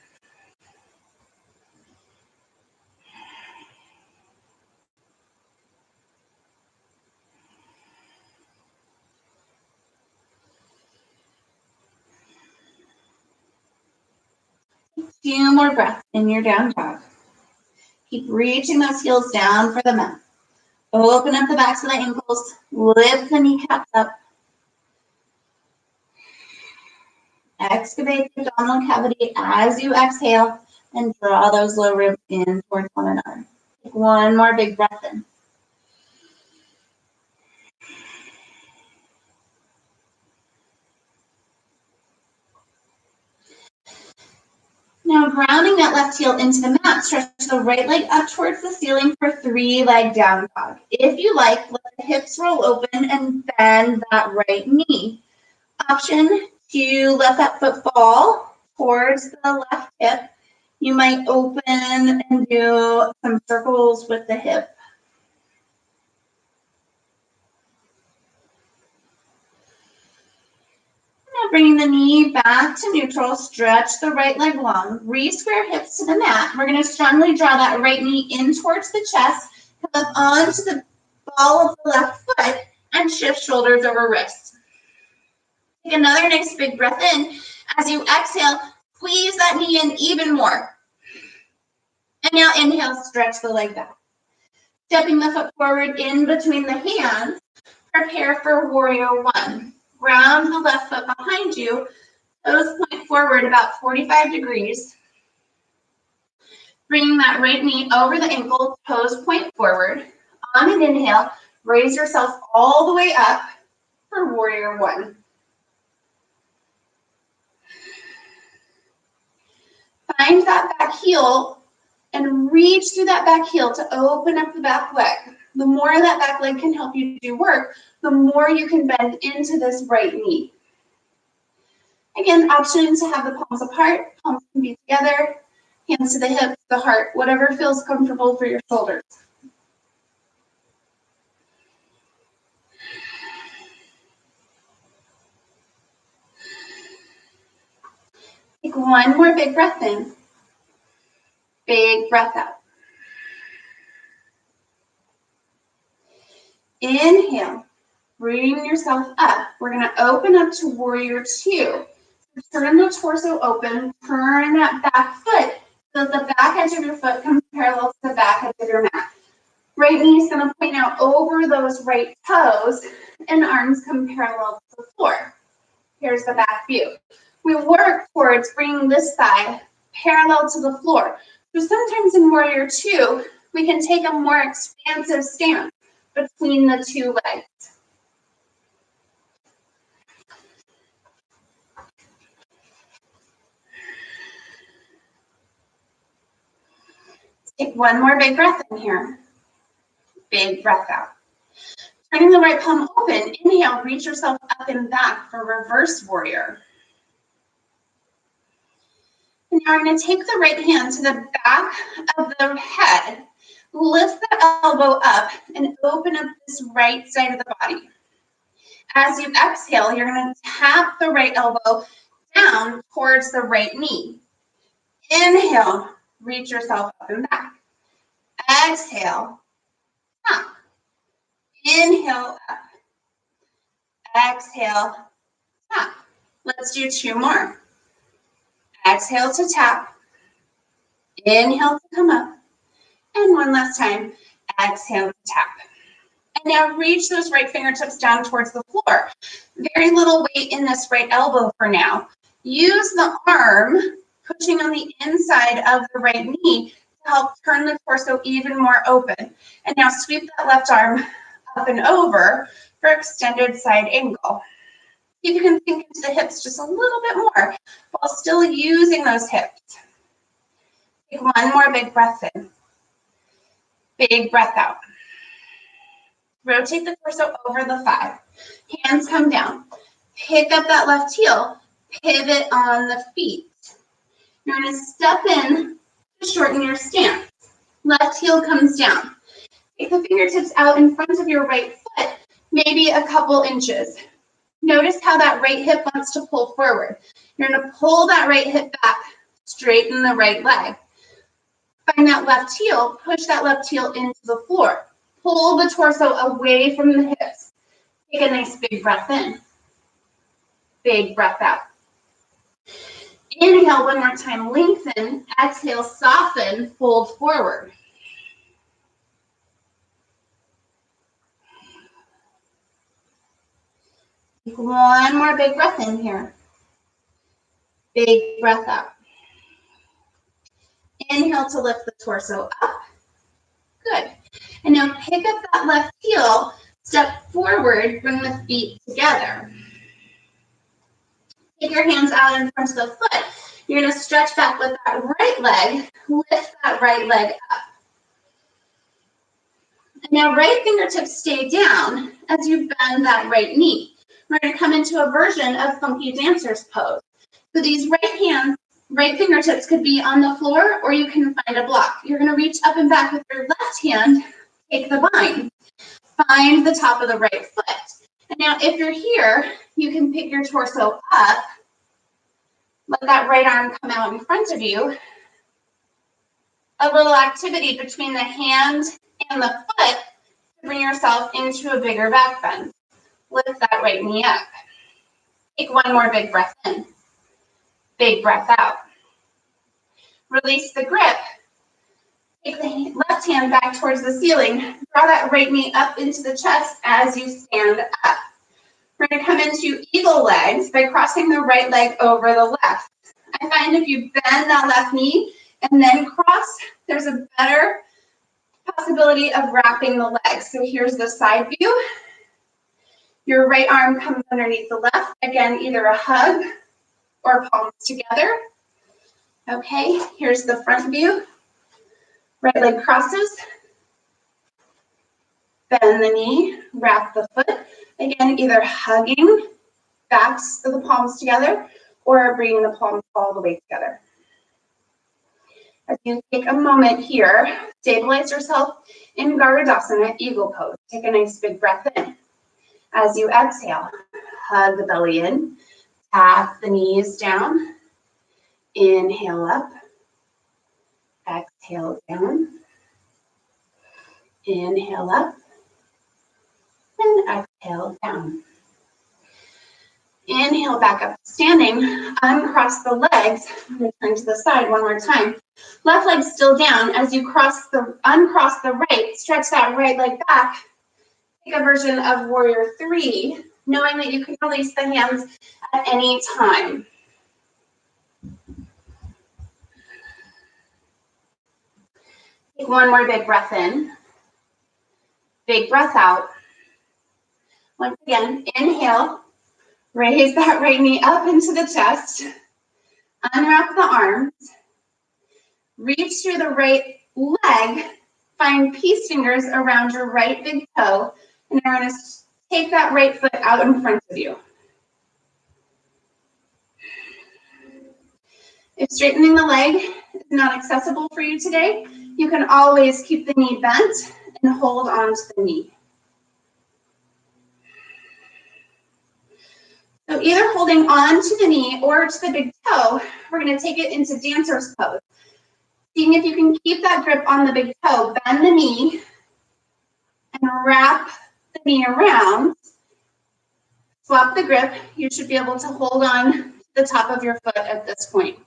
A few more breaths in your down dog. Keep reaching those heels down for the mat. Open up the backs of the ankles. Lift the kneecaps up. Excavate the abdominal cavity as you exhale and draw those low ribs in towards one another. Take one more big breath in. Now grounding that left heel into the mat, stretch the right leg up towards the ceiling for 3-leg down dog. If you like, let the hips roll open and bend that right knee. Option to let that foot fall towards the left hip. You might open and do some circles with the hip. Now bringing the knee back to neutral, stretch the right leg long, re-square hips to the mat. We're going to strongly draw that right knee in towards the chest, come up onto the ball of the left foot, and shift shoulders over wrists. Take another nice big breath in. As you exhale, squeeze that knee in even more. And now inhale, stretch the leg back. Stepping the foot forward in between the hands, prepare for warrior one. Ground the left foot behind you, toes point forward about 45 degrees. Bringing that right knee over the ankle, toes point forward. On an inhale, raise yourself all the way up for warrior one. Find that back heel and reach through that back heel to open up the back leg. The more that back leg can help you do work, the more you can bend into this right knee. Again, option to have the palms apart, palms can be together, hands to the hips, the heart, whatever feels comfortable for your shoulders. Take one more big breath in. Big breath out. Inhale. Bring yourself up. We're going to open up to warrior two. Turn the torso open. Turn that back foot so that the back edge of your foot comes parallel to the back edge of your mat. Right knee is going to point out over those right toes, and arms come parallel to the floor. Here's the back view. We work towards bringing this thigh parallel to the floor. So sometimes in warrior two, we can take a more expansive stance between the two legs. Take one more big breath in here. Big breath out. Turning the right palm open, inhale, reach yourself up and back for reverse warrior. And now we're going to take the right hand to the back of the head, lift the elbow up, and open up this right side of the body. As you exhale, you're going to tap the right elbow down towards the right knee. Inhale, reach yourself up and back. Exhale, tap. Inhale, up. Exhale, tap. Let's do two more. Exhale to tap. Inhale to come up. And one last time. Exhale to tap. And now reach those right fingertips down towards the floor. Very little weight in this right elbow for now. Use the arm pushing on the inside of the right knee to help turn the torso even more open. And now sweep that left arm up and over for extended side angle. See if you can sink into the hips just a little bit more while still using those hips. Take one more big breath in. Big breath out. Rotate the torso over the thigh. Hands come down. Pick up that left heel. Pivot on the feet. You're going to step in to shorten your stance. Left heel comes down. Take the fingertips out in front of your right foot, maybe a couple inches. Notice how that right hip wants to pull forward. You're going to pull that right hip back, straighten the right leg. Find that left heel, push that left heel into the floor. Pull the torso away from the hips. Take a nice big breath in. Big breath out. Inhale one more time, lengthen. Exhale, soften, fold forward. Take one more big breath in here. Big breath out. Inhale to lift the torso up. Good. And now pick up that left heel, step forward, bring the feet together. Take your hands out in front of the foot. You're going to stretch back with that right leg. Lift that right leg up. And now right fingertips stay down as you bend that right knee. We're going to come into a version of funky dancer's pose. So these right fingertips could be on the floor, or you can find a block. You're going to reach up and back with your left hand, take the bind. Find the top of the right foot. And now if you're here, you can pick your torso up. Let that right arm come out in front of you. A little activity between the hand and the foot to bring yourself into a bigger back bend. Lift that right knee up. Take one more big breath in. Big breath out. Release the grip. Take the left hand back towards the ceiling. Draw that right knee up into the chest as you stand up. We're going to come into eagle legs by crossing the right leg over the left. I find if you bend that left knee and then cross, there's a better possibility of wrapping the legs. So here's the side view. Your right arm comes underneath the left. Again, either a hug or palms together. Okay, here's the front view. Right leg crosses. Bend the knee, wrap the foot. Again, either hugging backs of the palms together or bringing the palms all the way together. As you take a moment here, stabilize yourself in Garudasana, eagle pose. Take a nice big breath in. As you exhale, hug the belly in, tap the knees down, inhale up, exhale down, inhale up, and exhale down. Inhale back up to standing, uncross the legs. I'm going to turn to the side one more time. Left leg still down. As you uncross the right, stretch that right leg back. Take a version of warrior 3, knowing that you can release the hands at any time. Take one more big breath in. Big breath out. Once again, inhale. Raise that right knee up into the chest. Unwrap the arms. Reach through the right leg. Find peace fingers around your right big toe. And you're going to take that right foot out in front of you. If straightening the leg is not accessible for you today, you can always keep the knee bent and hold on to the knee. So either holding on to the knee or to the big toe, we're going to take it into dancer's pose. Seeing if you can keep that grip on the big toe, bend the knee and wrap the knee around. Swap the grip. You should be able to hold on to the top of your foot at this point.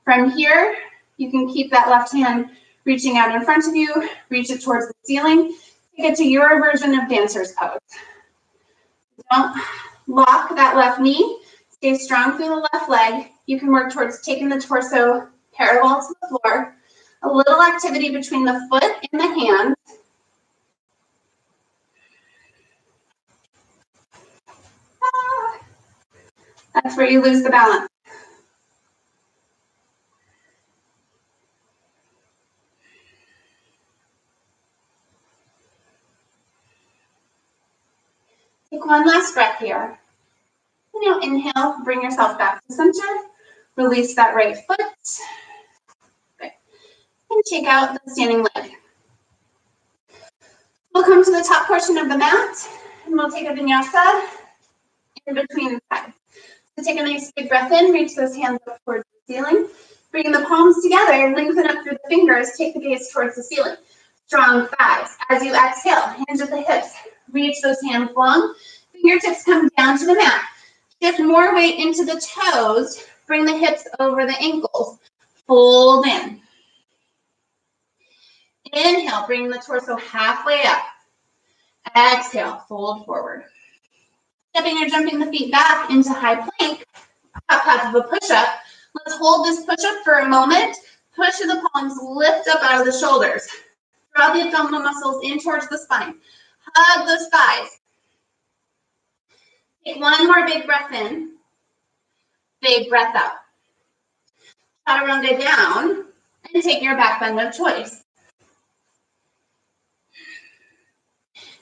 From here, you can keep that left hand reaching out in front of you, reach it towards the ceiling, take it to your version of dancer's pose. Don't lock that left knee. Stay strong through the left leg. You can work towards taking the torso parallel to the floor. A little activity between the foot and the hand. That's where you lose the balance. Take one last breath here. Now inhale, bring yourself back to center. Release that right foot. Good. And shake out the standing leg. We'll come to the top portion of the mat, and we'll take a vinyasa in between sides. So take a nice big breath in, reach those hands up towards the ceiling. Bring the palms together, lengthen up through the fingers, take the gaze towards the ceiling. Strong thighs. As you exhale, hands at the hips, reach those hands long. Fingertips come down to the mat. Shift more weight into the toes. Bring the hips over the ankles. Fold in. Inhale, bring the torso halfway up. Exhale, fold forward. Stepping or jumping the feet back into high plank, half of a push-up. Let's hold this push-up for a moment. Push through the palms, lift up out of the shoulders. Draw the abdominal muscles in towards the spine. Hug those thighs. Take one more big breath in. Big breath out. Chaturanga down, and take your back bend of choice.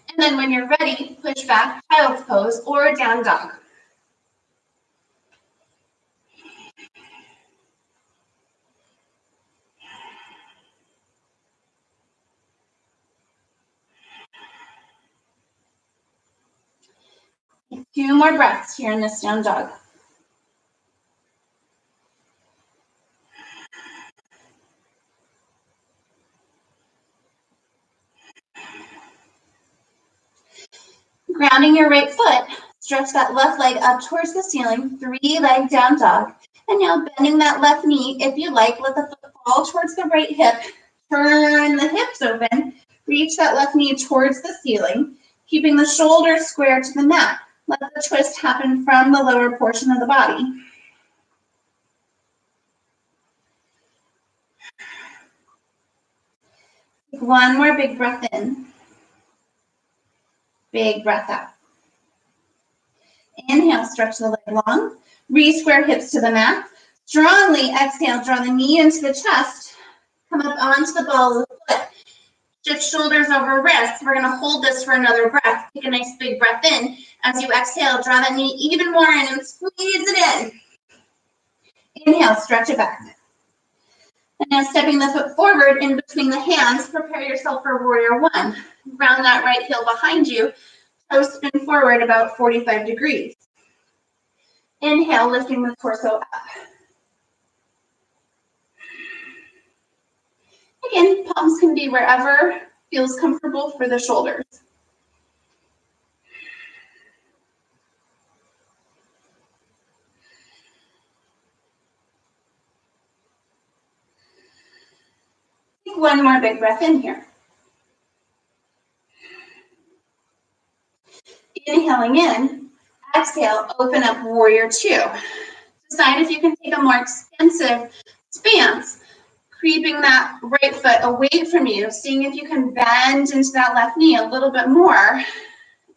And then when you're ready, push back, child's pose, or down dog. Two more breaths here in this down dog. Grounding your right foot, stretch that left leg up towards the ceiling, 3-leg down dog. And now bending that left knee, if you like, let the foot fall towards the right hip. Turn the hips open, reach that left knee towards the ceiling, keeping the shoulders square to the mat. Let the twist happen from the lower portion of the body. Take one more big breath in. Big breath out. Inhale, stretch the leg long. Re-square hips to the mat. Strongly exhale, draw the knee into the chest. Come up onto the ball of the foot. Shift shoulders over wrists. We're going to hold this for another breath. Take a nice big breath in. As you exhale, draw that knee even more in and squeeze it in. Inhale, stretch it back. And now stepping the foot forward in between the hands, prepare yourself for warrior one. Round that right heel behind you. Toes spin forward about 45 degrees. Inhale, lifting the torso up. Again, palms can be wherever feels comfortable for the shoulders. Take one more big breath in here. Inhaling in, exhale, open up warrior two. Decide if you can take a more extensive stance, creeping that right foot away from you, seeing if you can bend into that left knee a little bit more,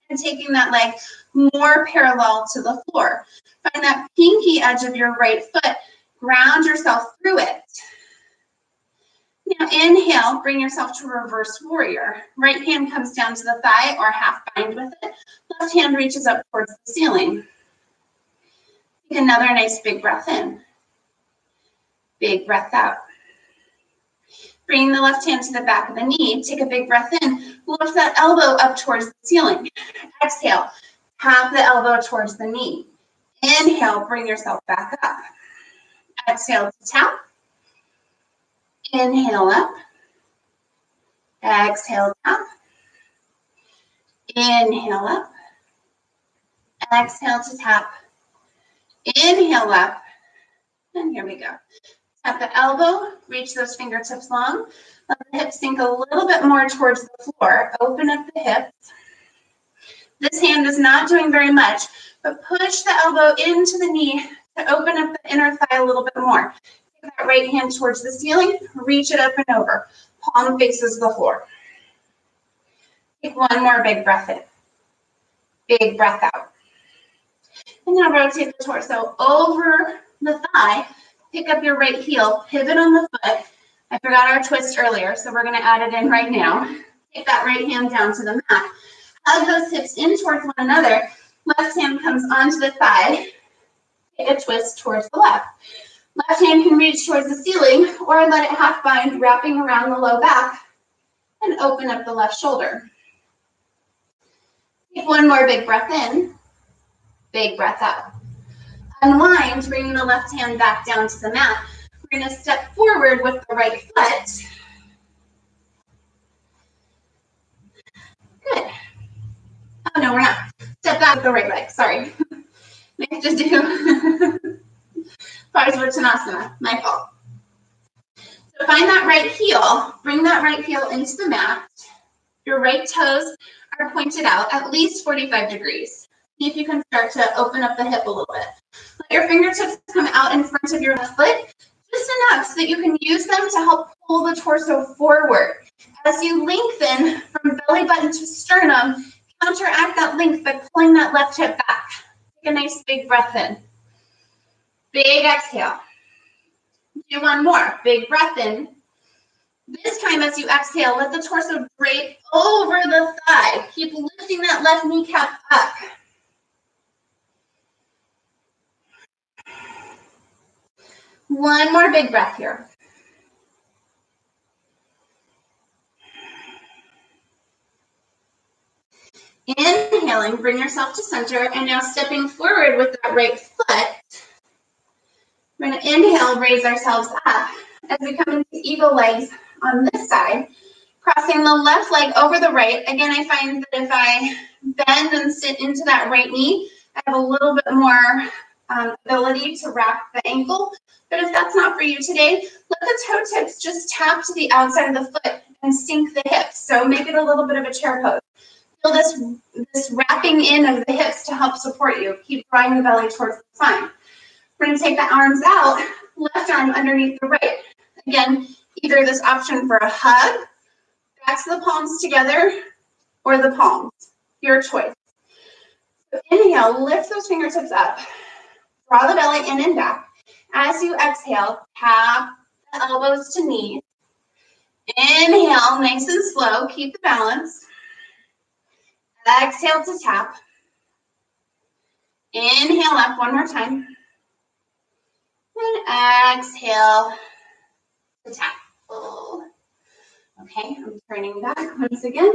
and taking that leg more parallel to the floor. Find that pinky edge of your right foot, ground yourself through it. Now inhale, bring yourself to reverse warrior. Right hand comes down to the thigh or half bind with it. Left hand reaches up towards the ceiling. Take another nice big breath in. Big breath out. Bring the left hand to the back of the knee. Take a big breath in. Lift that elbow up towards the ceiling. Exhale, tap the elbow towards the knee. Inhale, bring yourself back up. Exhale to tap. Inhale up. Exhale tap. Inhale up. Exhale to tap. Inhale up. And here we go. Tap the elbow, reach those fingertips long. Let the hips sink a little bit more towards the floor. Open up the hips. This hand is not doing very much, but push the elbow into the knee to open up the inner thigh a little bit more. Take that right hand towards the ceiling, reach it up and over. Palm faces the floor. Take one more big breath in. Big breath out. And now rotate the torso over the thigh. Pick up your right heel, pivot on the foot. I forgot our twist earlier, so we're going to add it in right now. Take that right hand down to the mat. Hug those hips in towards one another. Left hand comes onto the thigh. Take a twist towards the left. Left hand can reach towards the ceiling or let it half bind, wrapping around the low back and open up the left shoulder. Take one more big breath in. Big breath out. Unwind, bringing the left hand back down to the mat. We're going to step forward with the right foot. Good. Oh, no, we're not. Step back with the right leg. Sorry. I have to do Parsvottanasana. My fault. So find that right heel. Bring that right heel into the mat. Your right toes are pointed out at least 45 degrees. See if you can start to open up the hip a little bit. Let your fingertips come out in front of your left foot, just enough so that you can use them to help pull the torso forward. As you lengthen from belly button to sternum, counteract that length by pulling that left hip back. Take a nice big breath in. Big exhale. Do one more. Big breath in. This time as you exhale, let the torso drape over the thigh. Keep lifting that left kneecap up. One more big breath here. Inhaling, bring yourself to center, and now stepping forward with that right foot. We're going to inhale, raise ourselves up as we come into eagle legs on this side, crossing the left leg over the right. Again, I find that if I bend and sit into that right knee, I have a little bit more ability to wrap the ankle. But if that's not for you today, let the toe tips just tap to the outside of the foot and sink the hips. So make it a little bit of a chair pose. Feel this wrapping in of the hips to help support you. Keep drawing the belly towards the spine. We're going to take the arms out, left arm underneath the right. Again, either this option for a hug, back to the palms together, or the palms. Your choice. So inhale, lift those fingertips up. Draw the belly in and back. As you exhale, tap the elbows to knees. Inhale, nice and slow. Keep the balance. Exhale to tap. Inhale up one more time. And exhale to tap. Oh. Okay, I'm turning back once again.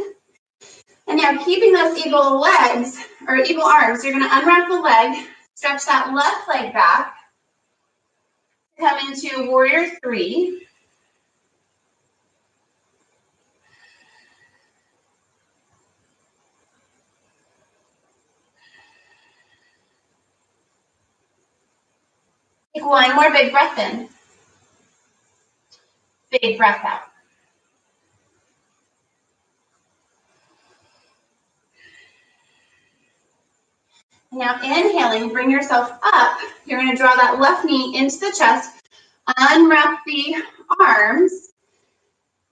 And now keeping those eagle legs, or eagle arms, you're going to unwrap the leg, stretch that left leg back, come into warrior three. Take one more big breath in. Big breath out. Now inhaling, bring yourself up. You're going to draw that left knee into the chest, unwrap the arms,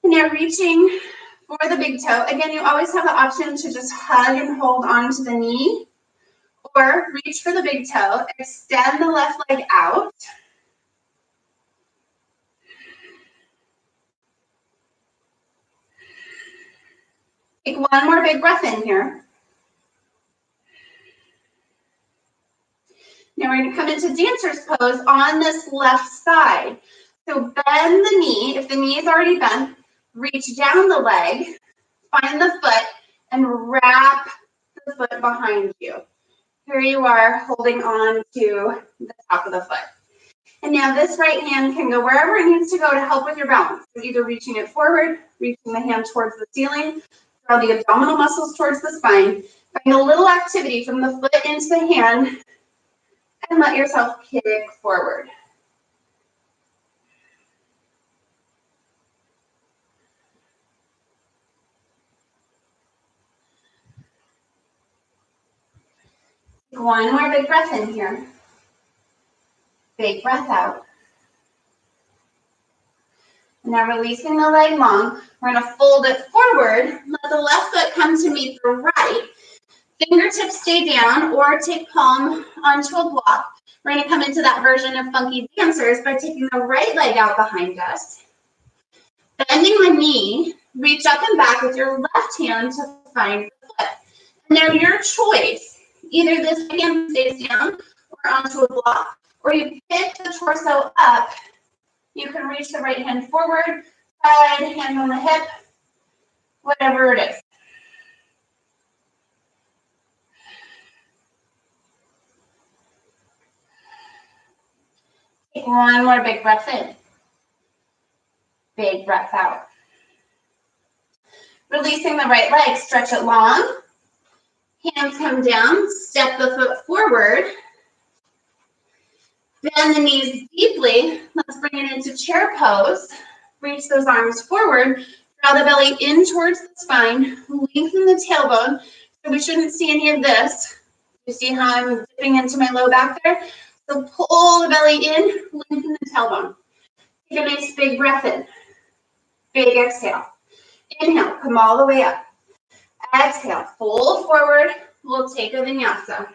and now reaching for the big toe. Again, you always have the option to just hug and hold on to the knee, or reach for the big toe, extend the left leg out. Take one more big breath in here. Now we're going to come into dancer's pose on this left side. So bend the knee. If the knee is already bent, reach down the leg, find the foot, and wrap the foot behind you. Here you are holding on to the top of the foot. And now this right hand can go wherever it needs to go to help with your balance. So either reaching it forward, reaching the hand towards the ceiling, draw the abdominal muscles towards the spine. Find a little activity from the foot into the hand, and let yourself kick forward. Take one more big breath in here. Big breath out. And now releasing the leg long, we're going to fold it forward. Let the left foot come to meet the right. Fingertips stay down or take palm onto a block. We're going to come into that version of funky dancers by taking the right leg out behind us. Bending the knee, reach up and back with your left hand to find the foot. And now your choice, either this hand stays down or onto a block, or you pick the torso up. You can reach the right hand forward, side, hand on the hip, whatever it is. Take one more big breath in. Big breath out. Releasing the right leg, stretch it long. Hands come down, step the foot forward. Bend the knees deeply. Let's bring it into chair pose. Reach those arms forward. Draw the belly in towards the spine. Lengthen the tailbone. So we shouldn't see any of this. You see how I'm dipping into my low back there? So pull the belly in, lengthen the tailbone. Take a nice big breath in. Big exhale. Inhale, come all the way up. Exhale, fold forward. We'll take a vinyasa.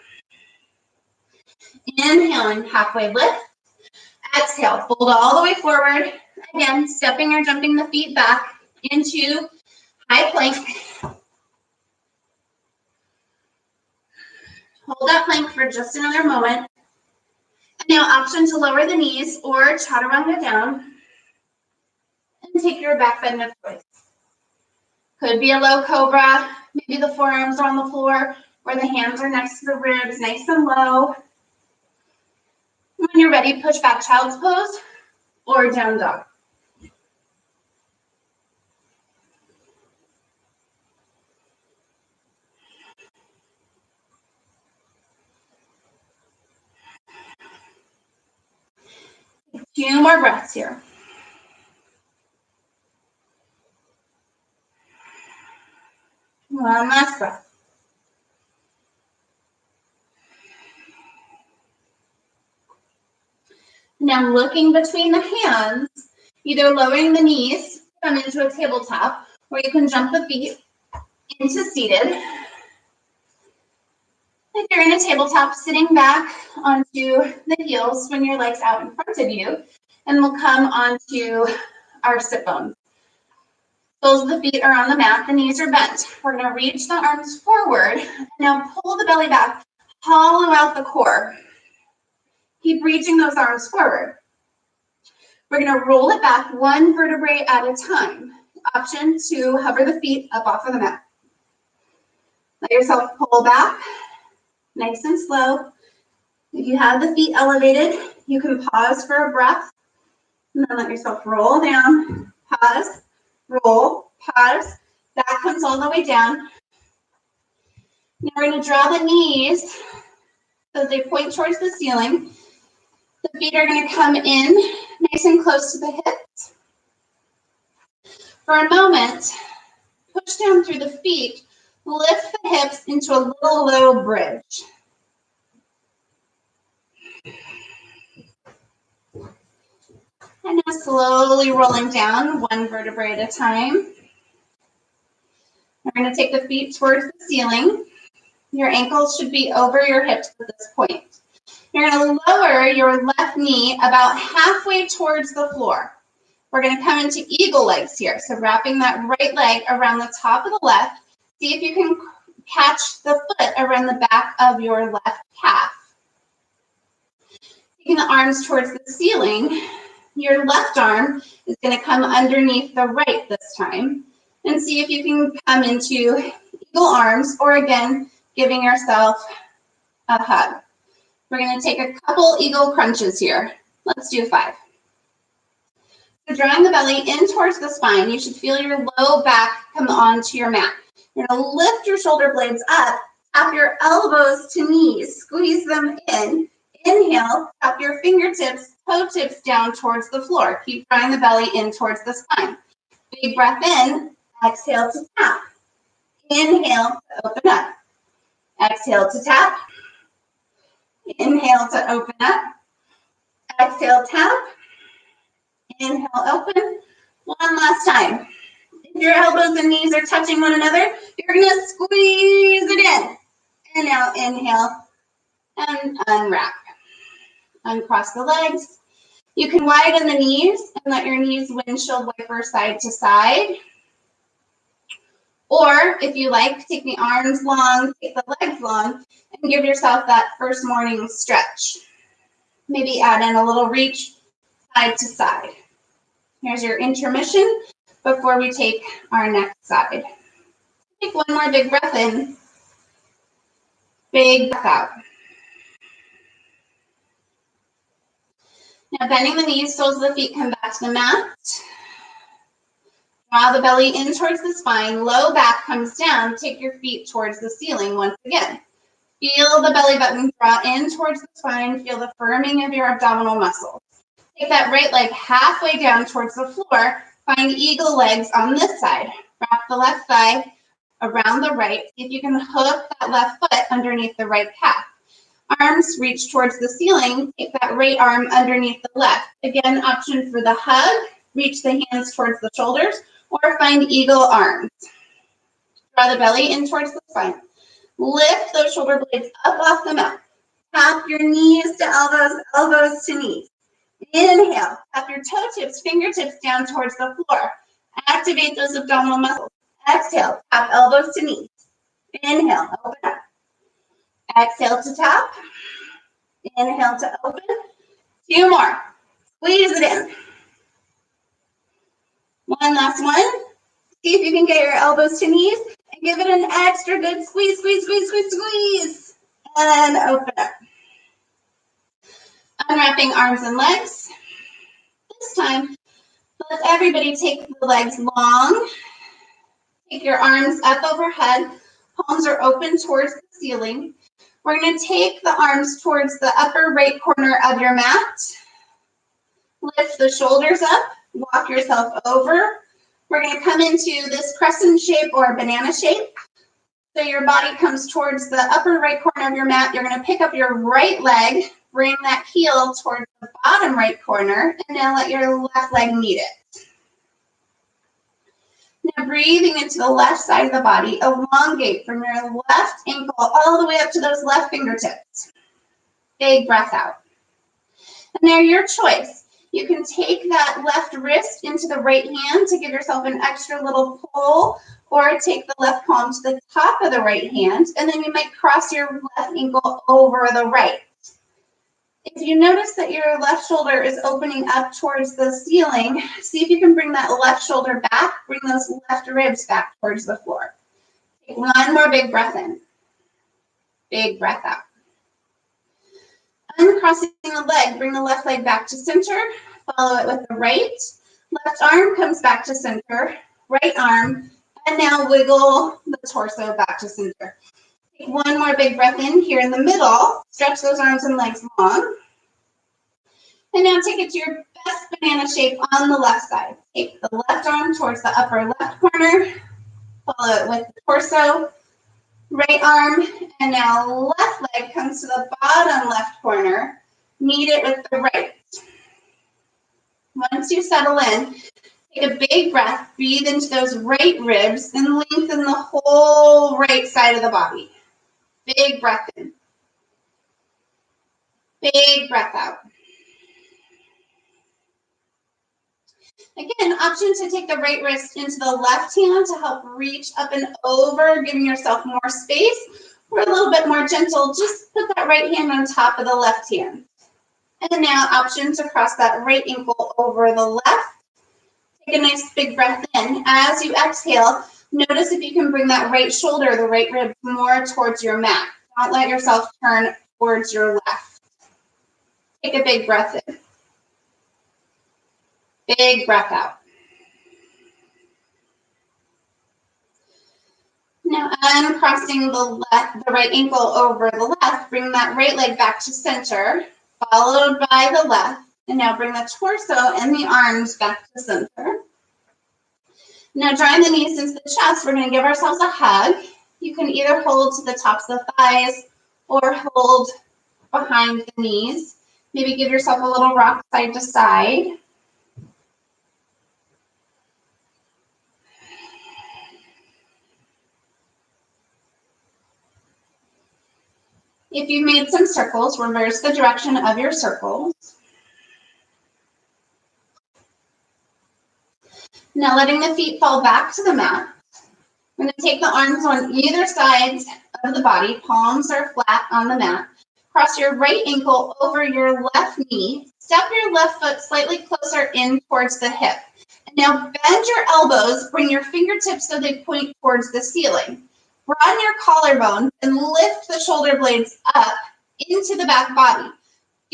Inhaling, halfway lift. Exhale, fold all the way forward. Again, stepping or jumping the feet back into high plank. Hold that plank for just another moment. And now option to lower the knees or chaturanga down. And take your back bend of choice. Could be a low cobra. Maybe the forearms are on the floor or the hands are next to the ribs, nice and low. When you're ready, push back child's pose or down dog. Two more breaths here. One last breath. Now looking between the hands, either lowering the knees, come into a tabletop, or you can jump the feet into seated. If you're in a tabletop, sitting back onto the heels, swing your legs out in front of you, and we'll come onto our sit bones. Soles of the feet are on the mat, the knees are bent. We're going to reach the arms forward. Now pull the belly back, hollow out the core. Keep reaching those arms forward. We're going to roll it back one vertebrae at a time. Option to hover the feet up off of the mat. Let yourself pull back, nice and slow. If you have the feet elevated, you can pause for a breath, and then let yourself roll down, pause, roll, pause. Back comes all the way down. Now we're going to draw the knees so they point towards the ceiling. The feet are going to come in nice and close to the hips. For a moment, push down through the feet, lift the hips into a little low bridge. And now slowly rolling down one vertebrae at a time. We're going to take the feet towards the ceiling. Your ankles should be over your hips at this point. You're going to lower your left knee about halfway towards the floor. We're going to come into eagle legs here. So wrapping that right leg around the top of the left. See if you can catch the foot around the back of your left calf. Taking the arms towards the ceiling, your left arm is going to come underneath the right this time. And see if you can come into eagle arms, or again, giving yourself a hug. We're going to take a couple eagle crunches here. Let's do 5. So drawing the belly in towards the spine, you should feel your low back come onto your mat. You're going to lift your shoulder blades up, tap your elbows to knees, squeeze them in. Inhale, tap your fingertips, toe tips down towards the floor. Keep drawing the belly in towards the spine. Big breath in, exhale to tap. Inhale to open up. Exhale to tap. Inhale to open up. Exhale, tap. Inhale, open. One last time. If your elbows and knees are touching one another, you're going to squeeze it in. And now inhale and unwrap. Uncross the legs. You can widen the knees and let your knees windshield wiper side to side. Or if you like, take the arms long, take the legs long, and give yourself that first morning stretch. Maybe add in a little reach side to side. Here's your intermission before we take our next side. Take one more big breath in. Big breath out. Now bending the knees, soles of the feet come back to the mat. Draw the belly in towards the spine. Low back comes down. Take your feet towards the ceiling once again. Feel the belly button draw in towards the spine. Feel the firming of your abdominal muscles. Take that right leg halfway down towards the floor. Find eagle legs on this side. Wrap the left thigh around the right. See if you can hook that left foot underneath the right calf. Arms reach towards the ceiling. Take that right arm underneath the left. Again, option for the hug. Reach the hands towards the shoulders or find eagle arms. Draw the belly in towards the spine. Lift those shoulder blades up off the mat. Tap your knees to elbows, elbows to knees. Inhale. Tap your toe tips, fingertips down towards the floor. Activate those abdominal muscles. Exhale. Tap elbows to knees. Inhale. Open up. Exhale to tap. Inhale to open. 2 more. Squeeze it in. One last one. See if you can get your elbows to knees and give it an extra good squeeze, squeeze, squeeze, squeeze, squeeze. And open up. Unwrapping arms and legs. This time, let everybody take the legs long. Take your arms up overhead. Palms are open towards the ceiling. We're going to take the arms towards the upper right corner of your mat. Lift the shoulders up. Walk yourself over. We're going to come into this crescent shape or banana shape. So your body comes towards the upper right corner of your mat. You're going to pick up your right leg, bring that heel towards the bottom right corner, and now let your left leg meet it. Now breathing into the left side of the body, elongate from your left ankle all the way up to those left fingertips. Big breath out. And now your choice. You can take that left wrist into the right hand to give yourself an extra little pull, or take the left palm to the top of the right hand, and then you might cross your left ankle over the right. If you notice that your left shoulder is opening up towards the ceiling, see if you can bring that left shoulder back, bring those left ribs back towards the floor. Take one more big breath in. Big breath out. Uncrossing the leg, bring the left leg back to center. Follow it with the right. Left arm comes back to center. Right arm. And now wiggle the torso back to center. Take one more big breath in here in the middle. Stretch those arms and legs long. And now take it to your best banana shape on the left side. Take the left arm towards the upper left corner. Follow it with the torso. Right arm, and now left leg comes to the bottom left corner. Meet it with the right. Once you settle in, take a big breath, breathe into those right ribs, and lengthen the whole right side of the body. Big breath in. Big breath out. Again, option to take the right wrist into the left hand to help reach up and over, giving yourself more space. Or a little bit more gentle, just put that right hand on top of the left hand. And now option to cross that right ankle over the left. Take a nice big breath in. As you exhale, notice if you can bring that right shoulder, the right rib, more towards your mat. Don't let yourself turn towards your left. Take a big breath in. Big breath out. Now uncrossing the right ankle over the left, bring that right leg back to center, followed by the left. And now bring the torso and the arms back to center. Now drawing the knees into the chest, we're going to give ourselves a hug. You can either hold to the tops of the thighs or hold behind the knees. Maybe give yourself a little rock side to side. If you've made some circles, reverse the direction of your circles. Now letting the feet fall back to the mat. I'm going to take the arms on either side of the body. Palms are flat on the mat. Cross your right ankle over your left knee. Step your left foot slightly closer in towards the hip. And now bend your elbows. Bring your fingertips so they point towards the ceiling. Broaden your collarbone and lift the shoulder blades up into the back body.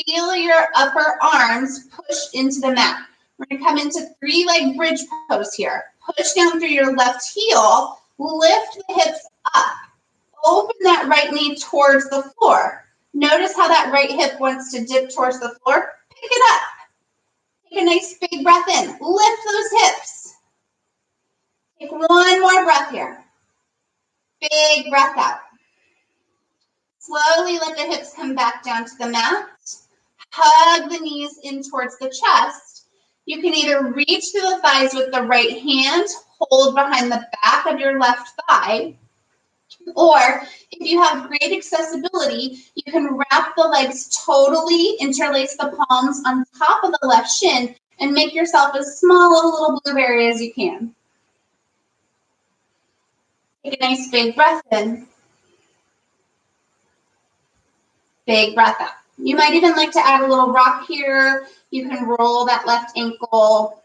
Feel your upper arms push into the mat. We're going to come into 3-leg bridge pose here. Push down through your left heel. Lift the hips up. Open that right knee towards the floor. Notice how that right hip wants to dip towards the floor. Pick it up. Take a nice big breath in. Lift those hips. Take one more breath here. Big breath out. Slowly let the hips come back down to the mat. Hug the knees in towards the chest. You can either reach through the thighs with the right hand, hold behind the back of your left thigh, or if you have great accessibility, you can wrap the legs totally, interlace the palms on top of the left shin, and make yourself as small a little blueberry as you can. Take a nice big breath in. Big breath out. You might even like to add a little rock here. You can roll that left ankle.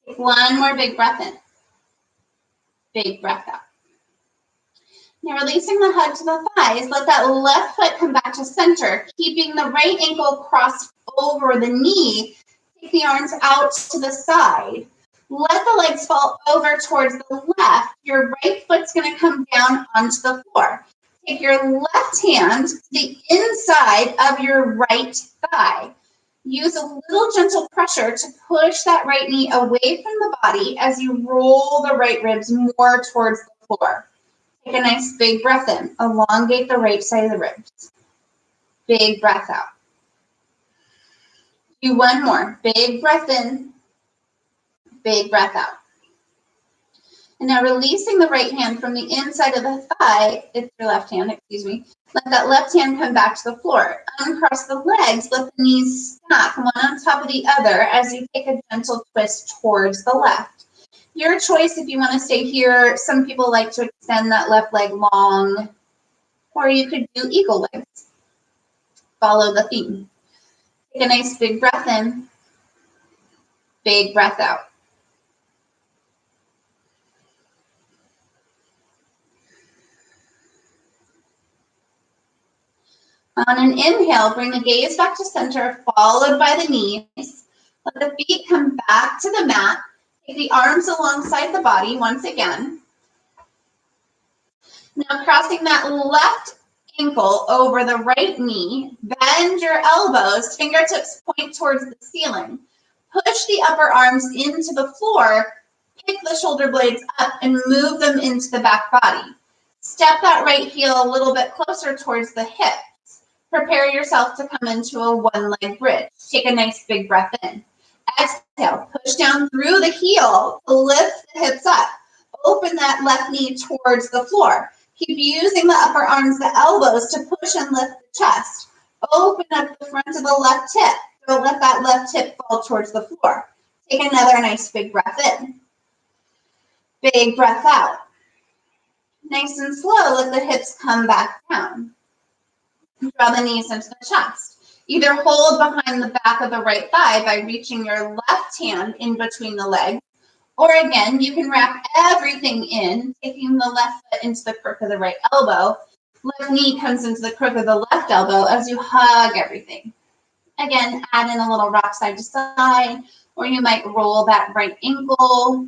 Take one more big breath in. Big breath out. Now releasing the hug to the thighs, let that left foot come back to center, keeping the right ankle crossed over the knee. Take the arms out to the side. Let the legs fall over towards the left. Your right foot's going to come down onto the floor. Take your left hand to the inside of your right thigh. Use a little gentle pressure to push that right knee away from the body as you roll the right ribs more towards the floor. Take a nice big breath in. Elongate the right side of the ribs. Big breath out. Do one more. Big breath in. Big breath out. And now releasing the right hand from the inside of the thigh, it's your left hand, excuse me. Let that left hand come back to the floor. Uncross the legs, let the knees stack one on top of the other as you take a gentle twist towards the left. Your choice if you want to stay here. Some people like to extend that left leg long, or you could do eagle legs. Follow the theme. Take a nice big breath in, big breath out. On an inhale, bring the gaze back to center, followed by the knees. Let the feet come back to the mat. Take the arms alongside the body once again. Now crossing that left ankle over the right knee, bend your elbows, fingertips point towards the ceiling. Push the upper arms into the floor, pick the shoulder blades up and move them into the back body. Step that right heel a little bit closer towards the hip. Prepare yourself to come into a one-leg bridge. Take a nice big breath in. Exhale, push down through the heel, lift the hips up. Open that left knee towards the floor. Keep using the upper arms, the elbows to push and lift the chest. Open up the front of the left hip. Don't let that left hip fall towards the floor. Take another nice big breath in. Big breath out. Nice and slow, let the hips come back down. Draw the knees into the chest. Either hold behind the back of the right thigh by reaching your left hand in between the legs, or again, you can wrap everything in, taking the left foot into the crook of the right elbow. Left knee comes into the crook of the left elbow as you hug everything. Again, add in a little rock side to side, or you might roll that right ankle.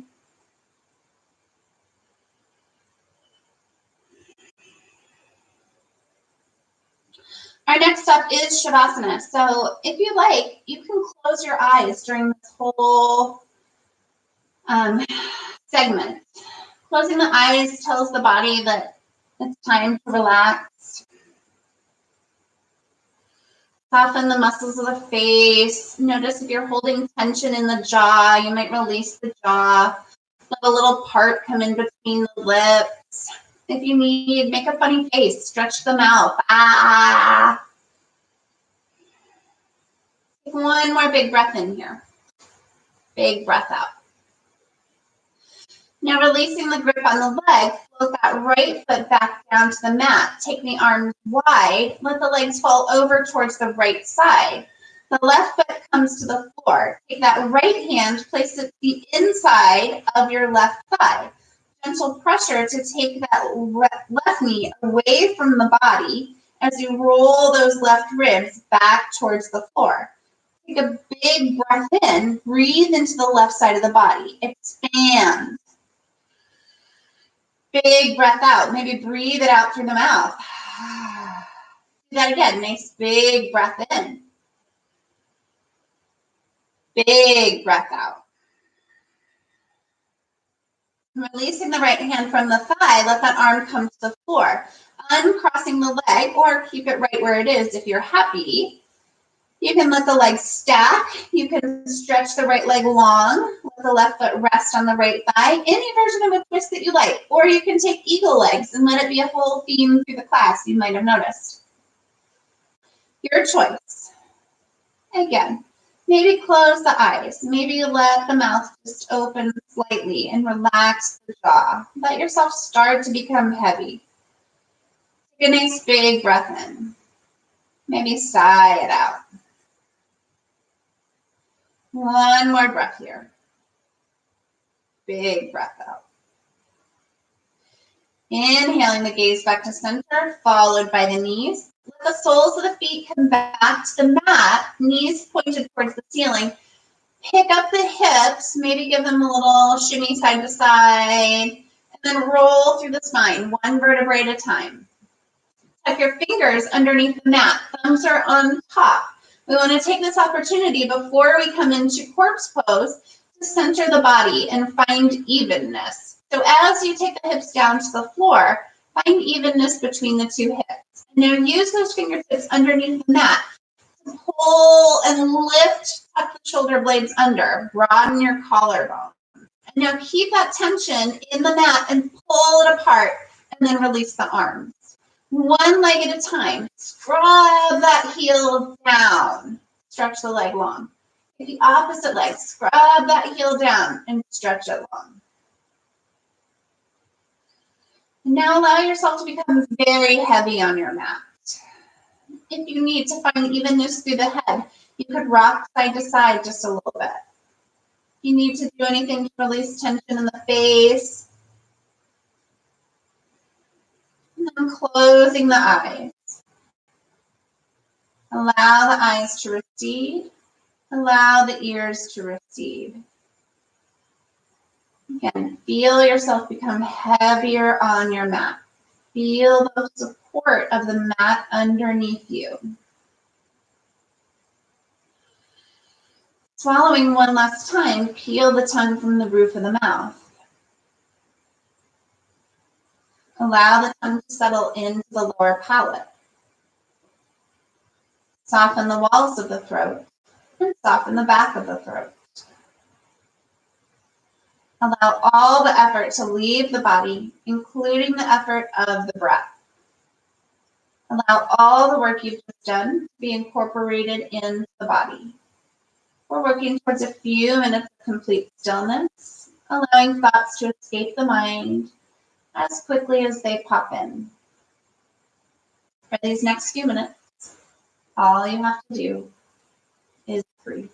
Our next up is shavasana. So if you like, you can close your eyes during this whole segment. Closing the eyes tells the body that it's time to relax. Soften the muscles of the face. Notice if you're holding tension in the jaw, you might release the jaw. Let a little part come in between the lips. If you need, make a funny face. Stretch the mouth. Ah. Take one more big breath in here. Big breath out. Now releasing the grip on the leg, float that right foot back down to the mat. Take the arms wide. Let the legs fall over towards the right side. The left foot comes to the floor. Take that right hand, place it the inside of your left thigh. Gentle pressure to take that left knee away from the body as you roll those left ribs back towards the floor. Take a big breath in. Breathe into the left side of the body. Expand. Big breath out. Maybe breathe it out through the mouth. Do that again. Nice big breath in. Big breath out. Releasing the right hand from the thigh, let that arm come to the floor. Uncrossing the leg, or keep it right where it is if you're happy. You can let the leg stack. You can stretch the right leg long. Let the left foot rest on the right thigh. Any version of a twist that you like. Or you can take eagle legs and let it be a whole theme through the class. You might have noticed. Your choice. Again, maybe close the eyes. Maybe let the mouth just open slightly and relax the jaw. Let yourself start to become heavy. Take a nice big breath in. Maybe sigh it out. One more breath here. Big breath out. Inhaling the gaze back to center, followed by the knees. Let the soles of the feet come back to the mat, knees pointed towards the ceiling. Pick up the hips, maybe give them a little shimmy side to side, and then roll through the spine, one vertebrae at a time. Tuck your fingers underneath the mat, thumbs are on top. We want to take this opportunity before we come into corpse pose to center the body and find evenness. So as you take the hips down to the floor, find evenness between the two hips. And now use those fingertips underneath the mat to pull and lift, tuck the shoulder blades under, broaden your collarbone. And now keep that tension in the mat and pull it apart, and then release the arms. One leg at a time. Scrub that heel down. Stretch the leg long. Take the opposite leg. Scrub that heel down and stretch it long. And now allow yourself to become very heavy on your mat. If you need to find evenness through the head, you could rock side to side just a little bit. If you need to do anything to release tension in the face, and then closing the eyes. Allow the eyes to recede. Allow the ears to recede. Again, feel yourself become heavier on your mat. Feel the support of the mat underneath you. Swallowing one last time, peel the tongue from the roof of the mouth. Allow the tongue to settle into the lower palate. Soften the walls of the throat and soften the back of the throat. Allow all the effort to leave the body, including the effort of the breath. Allow all the work you've just done to be incorporated in the body. We're working towards a few minutes of complete stillness, allowing thoughts to escape the mind as quickly as they pop in. For these next few minutes, all you have to do is breathe.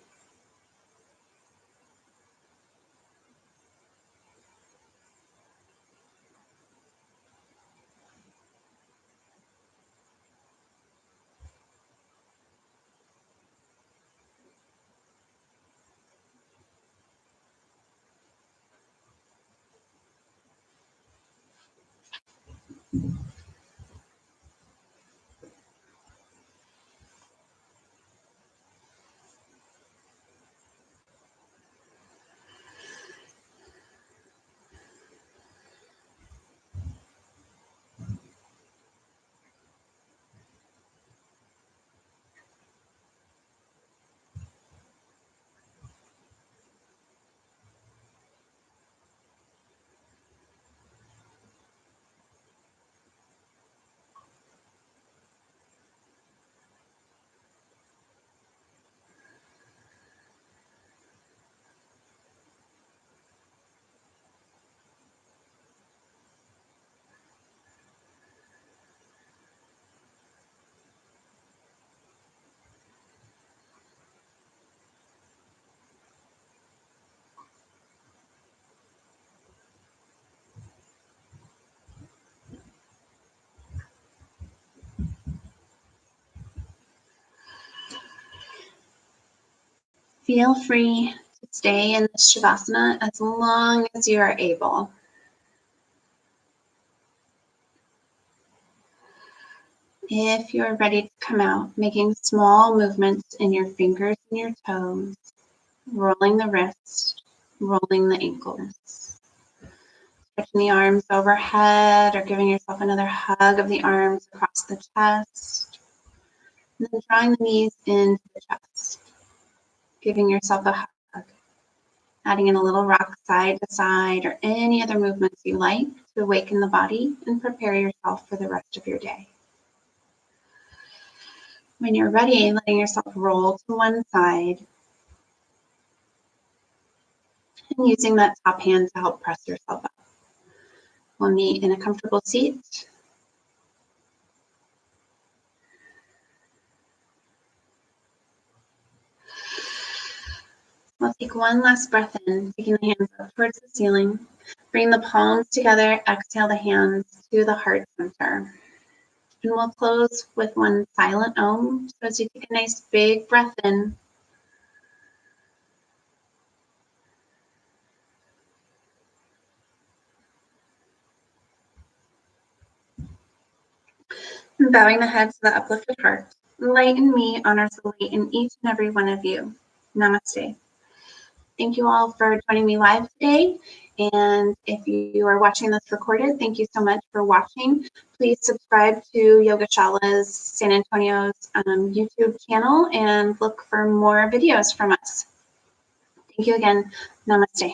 Feel free to stay in this shavasana as long as you are able. If you're ready to come out, making small movements in your fingers and your toes, rolling the wrist, rolling the ankles. Stretching the arms overhead or giving yourself another hug of the arms across the chest. And then drawing the knees into the chest, giving yourself a hug. Adding in a little rock side to side or any other movements you like to awaken the body and prepare yourself for the rest of your day. When you're ready, letting yourself roll to one side and using that top hand to help press yourself up. We'll meet in a comfortable seat. We'll take one last breath in, taking the hands up towards the ceiling. Bring the palms together, exhale the hands to the heart center. And we'll close with one silent Om. So as you take a nice big breath in, and bowing the head to the uplifted heart. Light in me honors the light in each and every one of you. Namaste. Thank you all for joining me live today. And if you are watching this recorded, thank you so much for watching. Please subscribe to Yoga Shala's San Antonio's YouTube channel and look for more videos from us. Thank you again. Namaste.